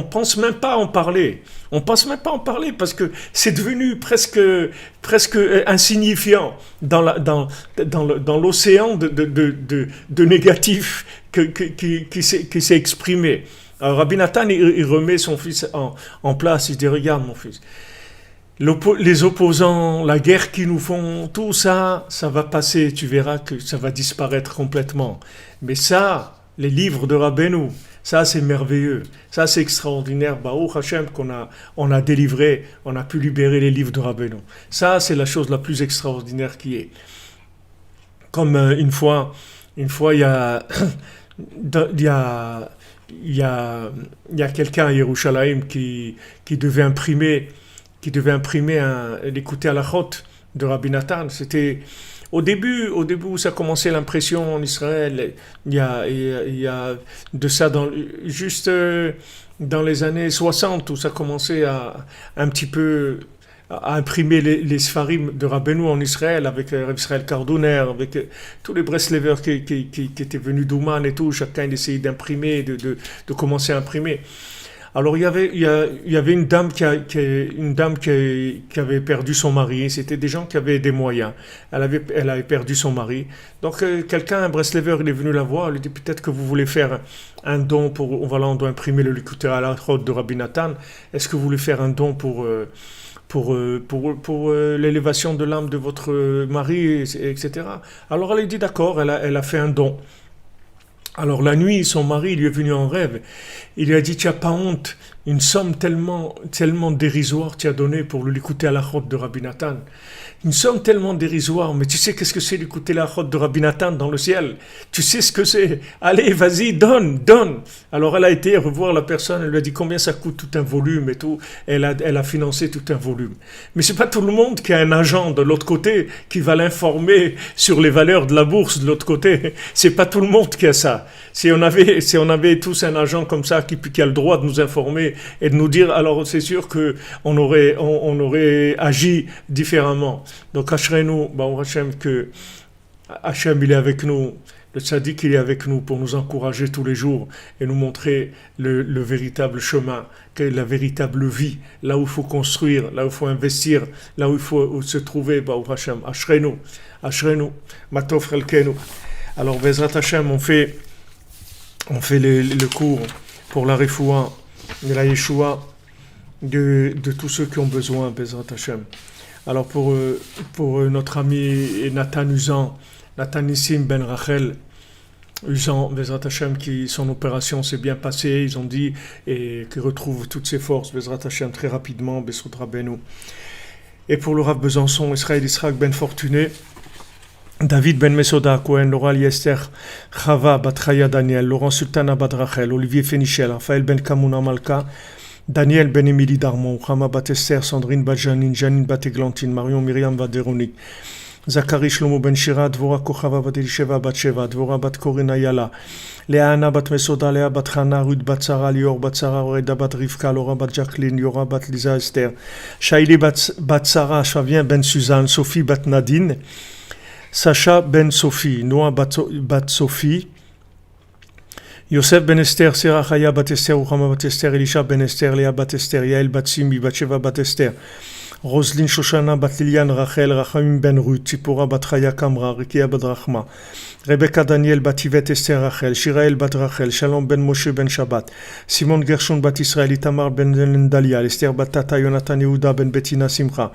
pense même pas à en parler. On pense même pas à en parler parce que c'est devenu presque insignifiant dans l'océan de négatif qui s'est exprimé. Alors Rabbi Nathan, il remet son fils en place, il dit, regarde mon fils, les opposants, la guerre qu'ils nous font, tout ça, ça va passer, tu verras que ça va disparaître complètement. Mais ça, les livres de Rabbeinu, ça c'est merveilleux, ça c'est extraordinaire, Baruch Hashem on a délivré, on a pu libérer les livres de Rabbeinu. Ça c'est la chose la plus extraordinaire qui est. Comme une fois il y a quelqu'un à Yerushalayim qui devait imprimer l'écouter à la chôte de Rabbi Nathan. C'était au début où ça commençait l'impression en Israël. Il y a de ça juste dans les années 60 où ça commençait à un petit peu à imprimer les Sfarim de Rabbeinu en Israël avec Israël Cardouner, avec tous les Breslevers qui étaient venus d'Ouman et tout. Chacun essayait d'imprimer, de commencer à imprimer. Alors il y avait une dame qui avait perdu son mari. C'était des gens qui avaient des moyens. Elle avait perdu son mari. Donc un Breslever, il est venu la voir. Il lui dit, peut-être que vous voulez faire un don on doit imprimer le Likuté à la Chod de Rabbi Nathan. Est-ce que vous voulez faire un don pour l'élévation de l'âme de votre mari, etc. Alors elle a dit d'accord. Elle a fait un don. Alors la nuit, son mari lui est venu en rêve. Il lui a dit, tu n'as pas honte, une somme tellement dérisoire tu as donnée pour l'écouter à la chôte de Rabbi Nathan. Une somme tellement dérisoire, mais tu sais qu'est-ce que c'est l'écouter à la chôte de Rabbi Nathan dans le ciel? Tu sais ce que c'est? Allez, vas-y, donne. Alors elle a été revoir la personne, elle lui a dit combien ça coûte tout un volume et tout. Elle a financé tout un volume. Mais c'est pas tout le monde qui a un agent de l'autre côté qui va l'informer sur les valeurs de la bourse de l'autre côté. C'est pas tout le monde qui a ça. Si on avait tous un agent comme ça qui a le droit de nous informer et de nous dire, alors c'est sûr que on aurait agi différemment. Donc Ashrenu, Hashem, que Hashem il est avec nous, le tzaddik il est avec nous pour nous encourager tous les jours et nous montrer le véritable chemin, la véritable vie, là où il faut construire, là où il faut investir, là où il faut se trouver, Hashem, Ashrenu, Matov Chelkenu. Alors Bezrat Hashem, on fait le cours pour la refoua et la yeshua de tous ceux qui ont besoin, Bezrat Hashem. Alors pour notre ami Nathan Usan, Nathan Nissim Ben Rachel Usan, Bezrat Hashem, son opération s'est bien passée, ils ont dit, et qu'il retrouve toutes ses forces, Bezrat Hashem, très rapidement, Bessoud Rabbeinu. Et pour le Rav Besançon, Israël Israq Ben Fortuné, David Ben Mesoda, Cohen, Laura Liester, Chava, Batraya Daniel, Laurent Sultana Bat Rachel, Olivier Fénichel, Raphaël Ben Kamouna Malka, Daniel Ben Emily Darmon, Rama Batester, Sandrine Badjanine, Janine Bateglantine, Marion Myriam Vaderonique, Zachary Shlomo Ben Shira, Dvora Kochava Bat Elisheva Bat Sheva, Dvora Bat Korina Yala, Léana Bat Mesoda, Léa Bat Chana, Ruth Bat Sarah, Lior Bat Sarah, Reda Bat Rivka, Laura Bat Jacqueline, Yora Bat Lisa Esther, Shaili Bat Sarah, Chavien Ben Suzanne, Sophie Bat Nadine, Sacha Ben Sophie, Noah Bat Sophie, Yosef Ben Esther, Sarah Chaya Bat Esther, Uchama Bat Esther, Elisha Ben Esther, Léa Bat Esther, Yael Bat Simi, Bat Sheva Bat Esther, Roselyne Shoshana Bat Liliane Rachel, Rachamim Ben Ruth, Tzipora Bat Chaya Kamra, Rikia Bat Rachma, Rebecca Daniel Bat Yvette Esther Rachel, Shirael Bat Rachel, Shalom Ben Moshe Ben Shabbat, Simon Gershon Bat Israël, Itamar Ben Dalia, Esther Bat Tata, Yonatan Yehuda Ben Bettina Simcha,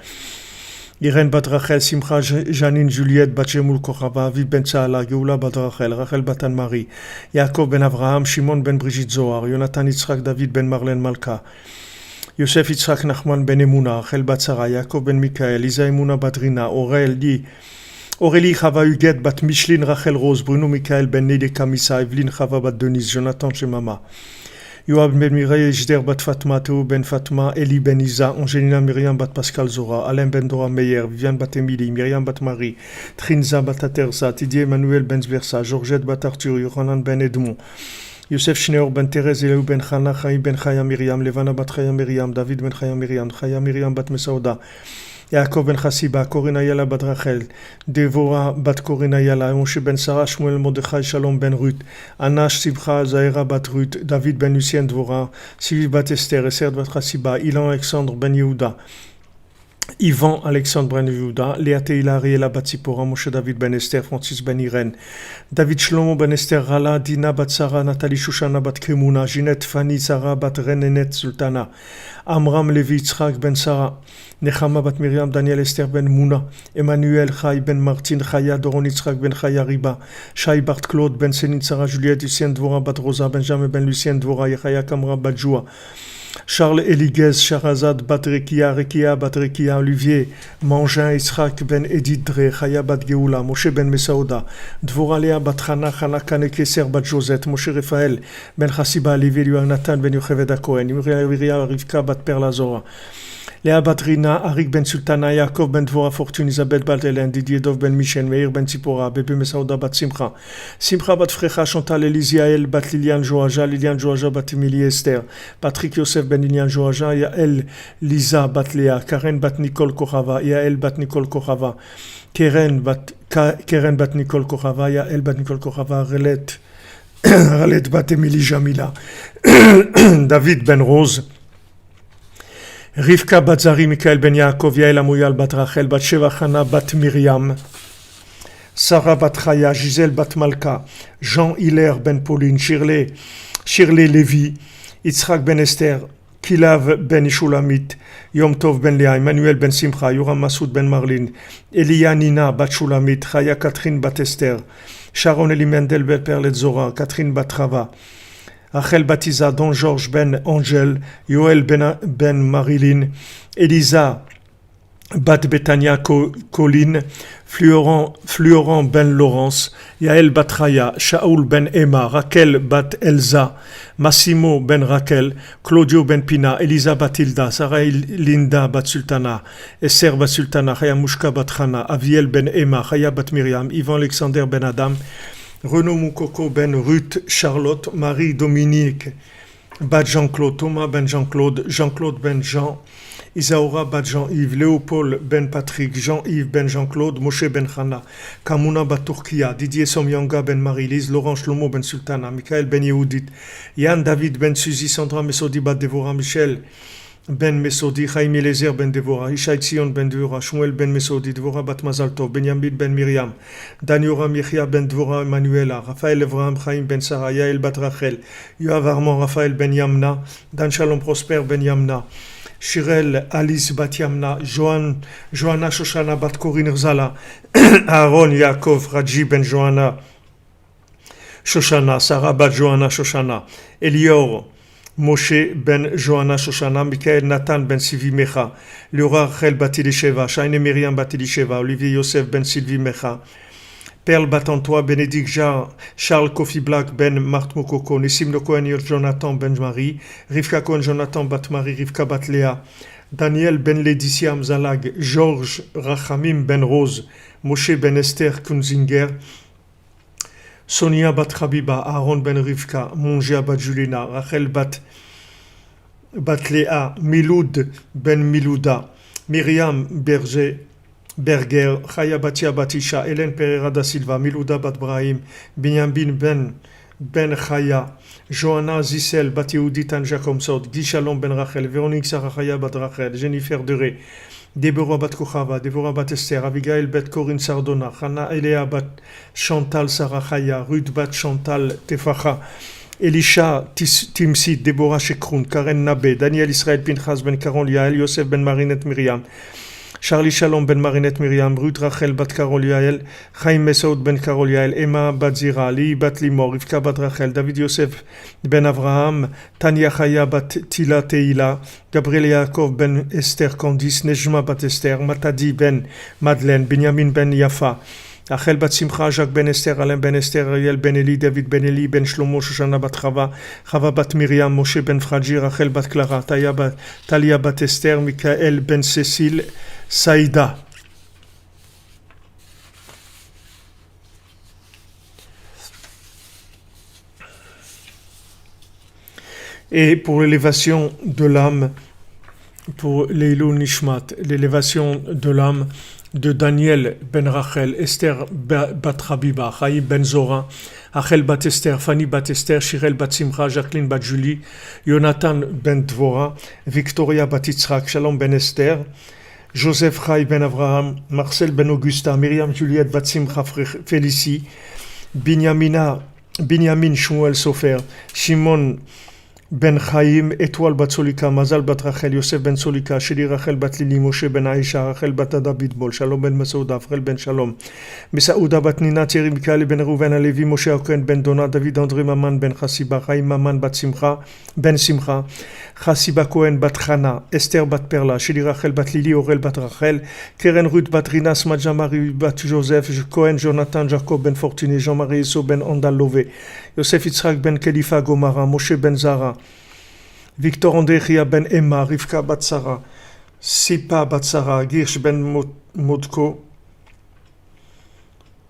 Irène bat Rachel, Simcha, Janine, Juliette, bat Shemul Kochava, Aviv ben Tsaala, Geoula bat Rachel, Rachel bat Anne-Marie, Yaakov ben Avraham, Shimon ben Brigitte Zohar, Jonathan Yitzhak, David ben Marlène Malka, Yosef Yitzhak Nachman ben Emouna, Rachel bat Sarah, Yaakov ben Mikaël, Isa Emouna bat Rina, Aurélie Chava Huguette bat Micheline Rachel Rose, Bruno Mikaël ben Nede Kamissa, Evelyne Chava bat Denise, Jonathan Shemama, Yoab ben Mireille, Jder bat Fatma, Théo ben Fatma, Eli ben Isa, Angelina Myriam bat Pascal Zora, Alain ben Dora Meyer, Viviane bat Émilie, Myriam bat Marie, Trinza bat Aterza, Didier Emmanuel ben Zversa, Georgette bat Arthur, Yohanan ben Edmond, Youssef Schneur ben Thérèse, Eliou ben Chana, Chaim ben Chaya Myriam, Levana bat Chaya Myriam, David ben Chaya Myriam bat Mesaouda, Yaakov ben Chassiba, Corinne Ayala bat Rachel, Devora bat Corinne Ayala, Moshe ben Sarah, Shmuel Mordechai, Shalom ben Ruth, Anash Simcha, Zahira bat Ruth, David ben Lucien Dvora, Sylvie bat Esther, Esther bat Chassiba, Ilan Alexandre ben Yehuda, Yvan Alexandre ben Yehuda, Léa Teila Ariela bat Sipora, Moshe David ben Esther, Francis ben Irène, David Shlomo ben Esther Rala, Dina bat Sarah, Nathalie Shoshana bat Krimouna, Ginette Fanny Sarah bat Renenet Sultana, Amram Levi Yitzhak ben Sarah, Nechama bat Miriam, Daniel Esther ben Mouna, Emmanuel Chai ben Martin, Chaya Doron Yitzhak ben Chaya Riba, Shai Bart Claude ben Céline Sarah Juliette, Lucien Dvora bat Rosa, Benjamin ben Lucien Dvora, Yechaya Kamra bat Joua, Charles Eliguez, Sharazad bat Rekia, Rekia bat Rekia, Olivier, Mangin, Yitzhak ben Edith Dre, Chaya bat Geoula, Moshe ben Mesaouda, Dvora Léa bat Chana, Chana Kane Keser bat Josette, Moshe Raphaël ben Chassiba, Olivier Nathan ben Yocheved Cohen, Uriah Rivka bat Perla Zora, Léa Batrina, Arik ben Sultana, Yaakov ben Dvora Fortune, Isabelle bat Hélène, Didier Dov ben Michel, Meir ben Tzipora, Bébé Mesaouda bat Simcha, Simcha bat Frecha, Chantal Elisiaël bat Liliane Joaja, bat Emilie Esther, Patrick Yosef ben Liliane Joaja, Yael Lisa bat Léa, Karen bat Nicole Kochava, Yael bat Nicole Kochava, Keren bat Nicole Kochava, Yael bat Nicole Kochava, Ralet bat Emilie Jamila, David ben Rose, Rivka bat Zari, Mikael ben Yaakov, Yael Amouyal bat Rachel, bat Sheva Chana, bat Myriam, Sarah bat Chaya, Gisèle bat Malka, Jean Hilaire ben Pauline, Shirley Lévy, Yitzhak ben Esther, Kilav ben Shulamit, Yom Tov ben Léa, Emmanuel ben Simcha, Yoram Masoud ben Marlin, Elia Nina bat Shulamit, Chaya Catherine bat Esther, Sharon Elimendel ben Perlet Zora, Catherine bat Rava, Rachel Batiza, Don Georges ben Angel, Yoel ben Marilyn, Elisa bat Betania Colline, Fluorent ben Laurence, Yael bat Raya, Shaoul ben Emma, Raquel bat Elsa, Massimo ben Raquel, Claudio ben Pina, Elisa bat Hilda, Sarah Linda bat Sultana, Esther bat Sultana, Chaya Mouchka bat Hana, Aviel ben Emma, Chaya bat Myriam, Ivan Alexander ben Adam, Renaud Moukoko ben Ruth Charlotte, Marie Dominique bat Jean-Claude, Thomas ben Jean-Claude, Jean-Claude ben Jean, Isaura bat Jean-Yves, Léopold ben Patrick, Jean-Yves ben Jean-Claude, Moshe ben Chana, Kamuna bat Turkia, Didier Somyanga ben Marie-Lise, Laurent Shlomo ben Sultana, Michael ben Yehudit, Yann David ben Suzy, Sandra Mesodi bat Devora, Michel ben Mesodi, Chaim Eliezer ben Devora, Ishaï Tzion ben Devora, Shmuel ben Mesodi, Devora bat Mazaltov, Benyamin ben Miriam, Danioram Yechia ben Devora, Emanuela, Raphaël Evraham, Chaim ben Sarah, Yael bat Rachel, Yoav Armand, Raphaël ben Yamna, Dan Shalom Prosper ben Yamna, Shirel Alice bat Yamna, Johanna Shoshana bat Corinne Zala, Aaron Yaakov Raji ben Johanna Shoshana, Sarah bat Johanna Shoshana, Elior Moshe ben Johanna Shoshana, Michael Nathan ben Sivi Mecha, Laura Rachel bat Elisheva, Shaine Myriam bat Elisheva, Olivier Yosef ben Sylvie Mecha, Perle bat Antoine, Bénédicte Charles Kofi Black ben Marthe Mokoko, Nissim no Cohen Jonathan ben Marie, Rivka Cohen Jonathan bat Marie, Rivka bat Léa, Daniel ben Laetitia Zalag, Georges Rachamim ben Rose, Moshe ben Esther Kunzinger, Sonia bat Habiba, Aaron ben Rivka, Mongia bat Julina, Rachel bat Léa, Miloud ben Milouda, Myriam Berger, Chaya Batia Batisha, Hélène Pereira da Silva, Milouda bat Brahim, Binyamin ben Chaya, Johanna Zissel bat Yehudi Tanja Komsot, Guy Shalom ben Rachel, Véronique Sarah Chaya bat Rachel, Jennifer Deré, Deborah bat Kochava, Deborah bat Esther, Abigail bat Corinne Sardona, Hannah Eléa bat Chantal Sarah Chaya, Ruth bat Chantal Tefacha, Elisha Timsit, Deborah Shekroun, Karen Nabé, Daniel Israël Pinchas ben Caron Yael, Yosef ben Marinette Myriam, Charlie Shalom ben Marinette Myriam, Ruth Rachel bat Karol Yael, Chaim Mesaoud ben Karol Yael, Emma bat Zira, Li bat Limor, Rivka bat Rachel, David Yosef ben Avraham, Tania Chaya bat Tila Teila, Gabriel Yaakov ben Esther Candice, Nejma bat Esther, Matadi ben Madeleine, Benjamin ben Yafa, Rachel bat Simcha, Jacques ben Esther, Alain ben Esther, Ariel ben Eli, David ben Eli, ben Shlomo, Shoshana bat Chava, Chava bat Myriam, Moshe ben Fraji, Rachel bat Clara, Talia bat Esther, Michael ben Cécile, Saïda. Et pour l'élévation de l'âme, pour l'Eilou Nishmat, l'élévation de l'âme de Daniel ben Rachel, Esther bat Rabiba, Chaim ben Zora, Rachel bat Esther, Fanny bat Esther, Shirel bat Simcha, Jacqueline bat Julie, Jonathan ben Dvora, Victoria bat Yitzhak, Shalom ben Esther, Joseph Chaim ben Avraham, Marcel ben Augusta, Myriam Juliette bat Simcha Félicie, Binyamin Shmuel Sofer, Shimon Ben Chaim, Étoile bat Solika, Mazal bat Rachel, Yosef ben Solika, Sheli Rachel bat Lili, Moshe ben Aisha, Rachel bat David Bol, Shalom ben Masouda, Frel ben Shalom, Mesaouda bat Nina, Thierry Mikael ben Rouven Alevi, Moshe Oken ben Dona, David André Maman ben Chassiba, Chaim Maman bat Simcha, ben Simcha, Chassiba Cohen bat Chana, Esther bat Perla, Sheli Rachel bat Lili, Aurel bat Rachel, Keren Ruth bat Rina, Smadja Marie bat Joseph, Cohen, Jonathan, Jacob ben Fortuné, Jean-Marie Esso ben Ondal Lové, Yosef Yitzhak ben Kelifa Gomara, Moshe ben Zara, Victor Andrechia ben Emma, Rivka bat Sarah, Sipa bat Sarah, Girsh ben Modko,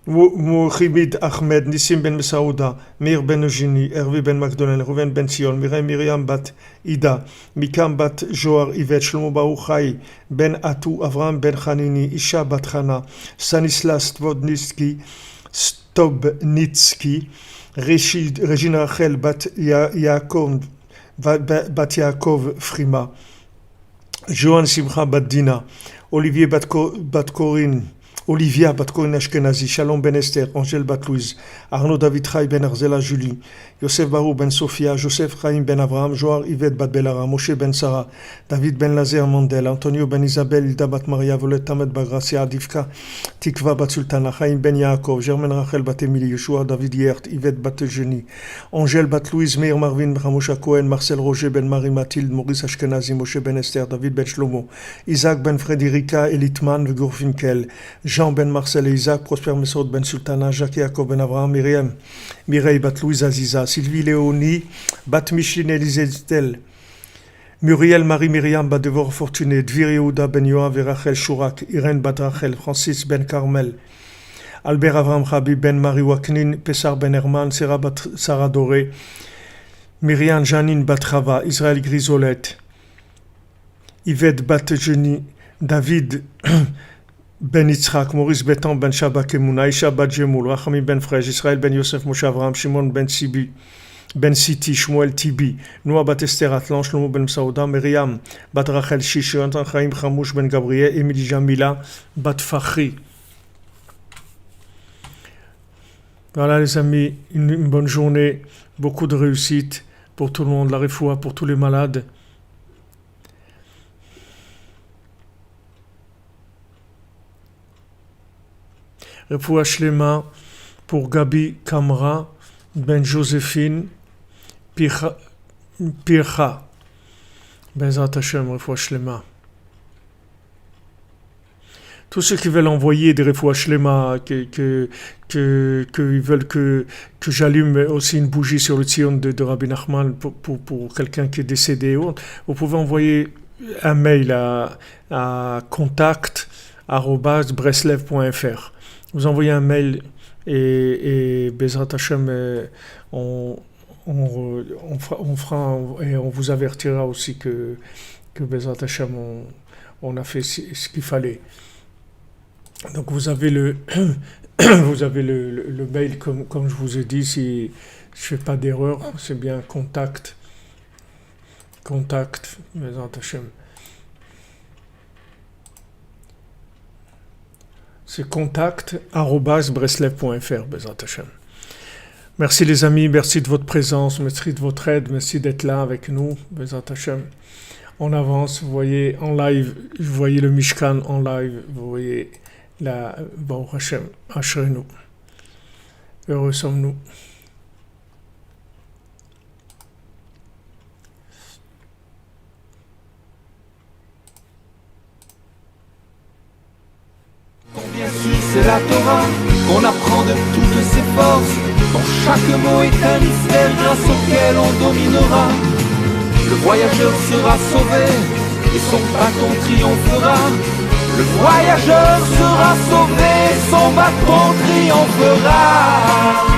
Mohimid Ahmed, Nissim ben Mesaouda, Mir ben Eugénie, Hervé ben Magdalen, Rouven ben Sion, Miriam bat Ida, Mikam bat Joar Yvette, Shlomo Baruchai, Ben Atou, Avram ben Chanini, Isha bat Chana, Stanislas Tvodnitsky, Stobnitsky, Régine Rachel bat Yaakov, bat Yaakov Frima, Johan Simcha bat Dina, Olivier bat Corinne, Olivia bat Corinne Ashkenazi, Shalom ben Esther, Angèle bat Louise, Arnaud David Chaim ben Arzela Julie, Yosef Barou ben Sophia, Joseph Chaim ben Avraham, Joar Yvette bat Belara, Moshe ben Sarah, David ben Lazer Mandel, Antonio ben Isabelle, Hilda bat Maria, Volette Tamet Bagracia, Adivka, Tikva bat Sultana, Chaim ben Yaakov, Germaine Rachel bat Émilie, Yeshua David Yert, Yvette bat Eugénie, Angèle bat Louise, Meir Marvin, Ramosha Cohen, Marcel Roger ben Marie Mathilde, Maurice Ashkenazi, Moshe ben Esther, David ben Shlomo, Isaac ben Frédérica, Elitman, Vigorfinkel, Jean ben Marcel et Isaac, Prosper Mesod ben Sultana, Jacques Yaakov ben Avraham, Myriam, Mireille bat Louise Aziza, Sylvie Léonie, bat Micheline Elisabeth, Muriel Marie Myriam bat Devor Fortuné, Dvir Yehuda ben Yoav et Rachel Chourak, Irène bat Rachel, Francis ben Carmel, Albert Avram Chabi ben Marie Waknin, Pessar ben Herman, Sarah bat Sarah Doré, Myriam Janine bat Chava, Israël Grisolette, Yvette bat Jenny, David Ben Yitzhak, Maurice Betan ben Shabak Emouna, Isha bat Jemoul, Rachami ben Frej, Israël ben Yosef Moshe Avraham, Shimon ben Sibi, Ben Siti, Shmuel Tibi, Noah bat Esther Atlan, Shlomo ben Saouda, Myriam bat Rachel Shish, Yonatan Chaim Chamouche ben Gabriel, Émilie Jamila bat Fakhri. Voilà les amis, une bonne journée, beaucoup de réussite pour tout le monde, la refoua pour tous les malades. Refoua Shlema pour Gabi Kamra, Ben Joséphine, Pircha, Bezat Hashem, Refoua Shlema. Tous ceux qui veulent envoyer des Refoua Shlema, qu'ils veulent que j'allume aussi une bougie sur le Tzion de Rabbi Nachman pour quelqu'un qui est décédé, vous pouvez envoyer un mail à contact@breslev.fr. Vous envoyez un mail et Bezrat Hashem, on fera et on vous avertira aussi que Bezrat Hashem, on a fait ce qu'il fallait. Donc vous avez le mail comme je vous ai dit, si je fais pas d'erreur, c'est bien contact Bezrat Hashem. C'est contact@breslev.fr, Bezrat Hashem. Merci les amis, merci de votre présence, merci de votre aide, merci d'être là avec nous, Bezrat Hashem. en avance, vous voyez en live, vous voyez le Mishkan en live, vous voyez la Baruch Hashem, Ashrenu. Heureux sommes-nous. Bien sûr, c'est la Torah qu'on apprend de toutes ses forces, dont chaque mot est un mystère grâce auquel on dominera. Le voyageur sera sauvé et son bâton triomphera. Le voyageur sera sauvé, son bâton triomphera.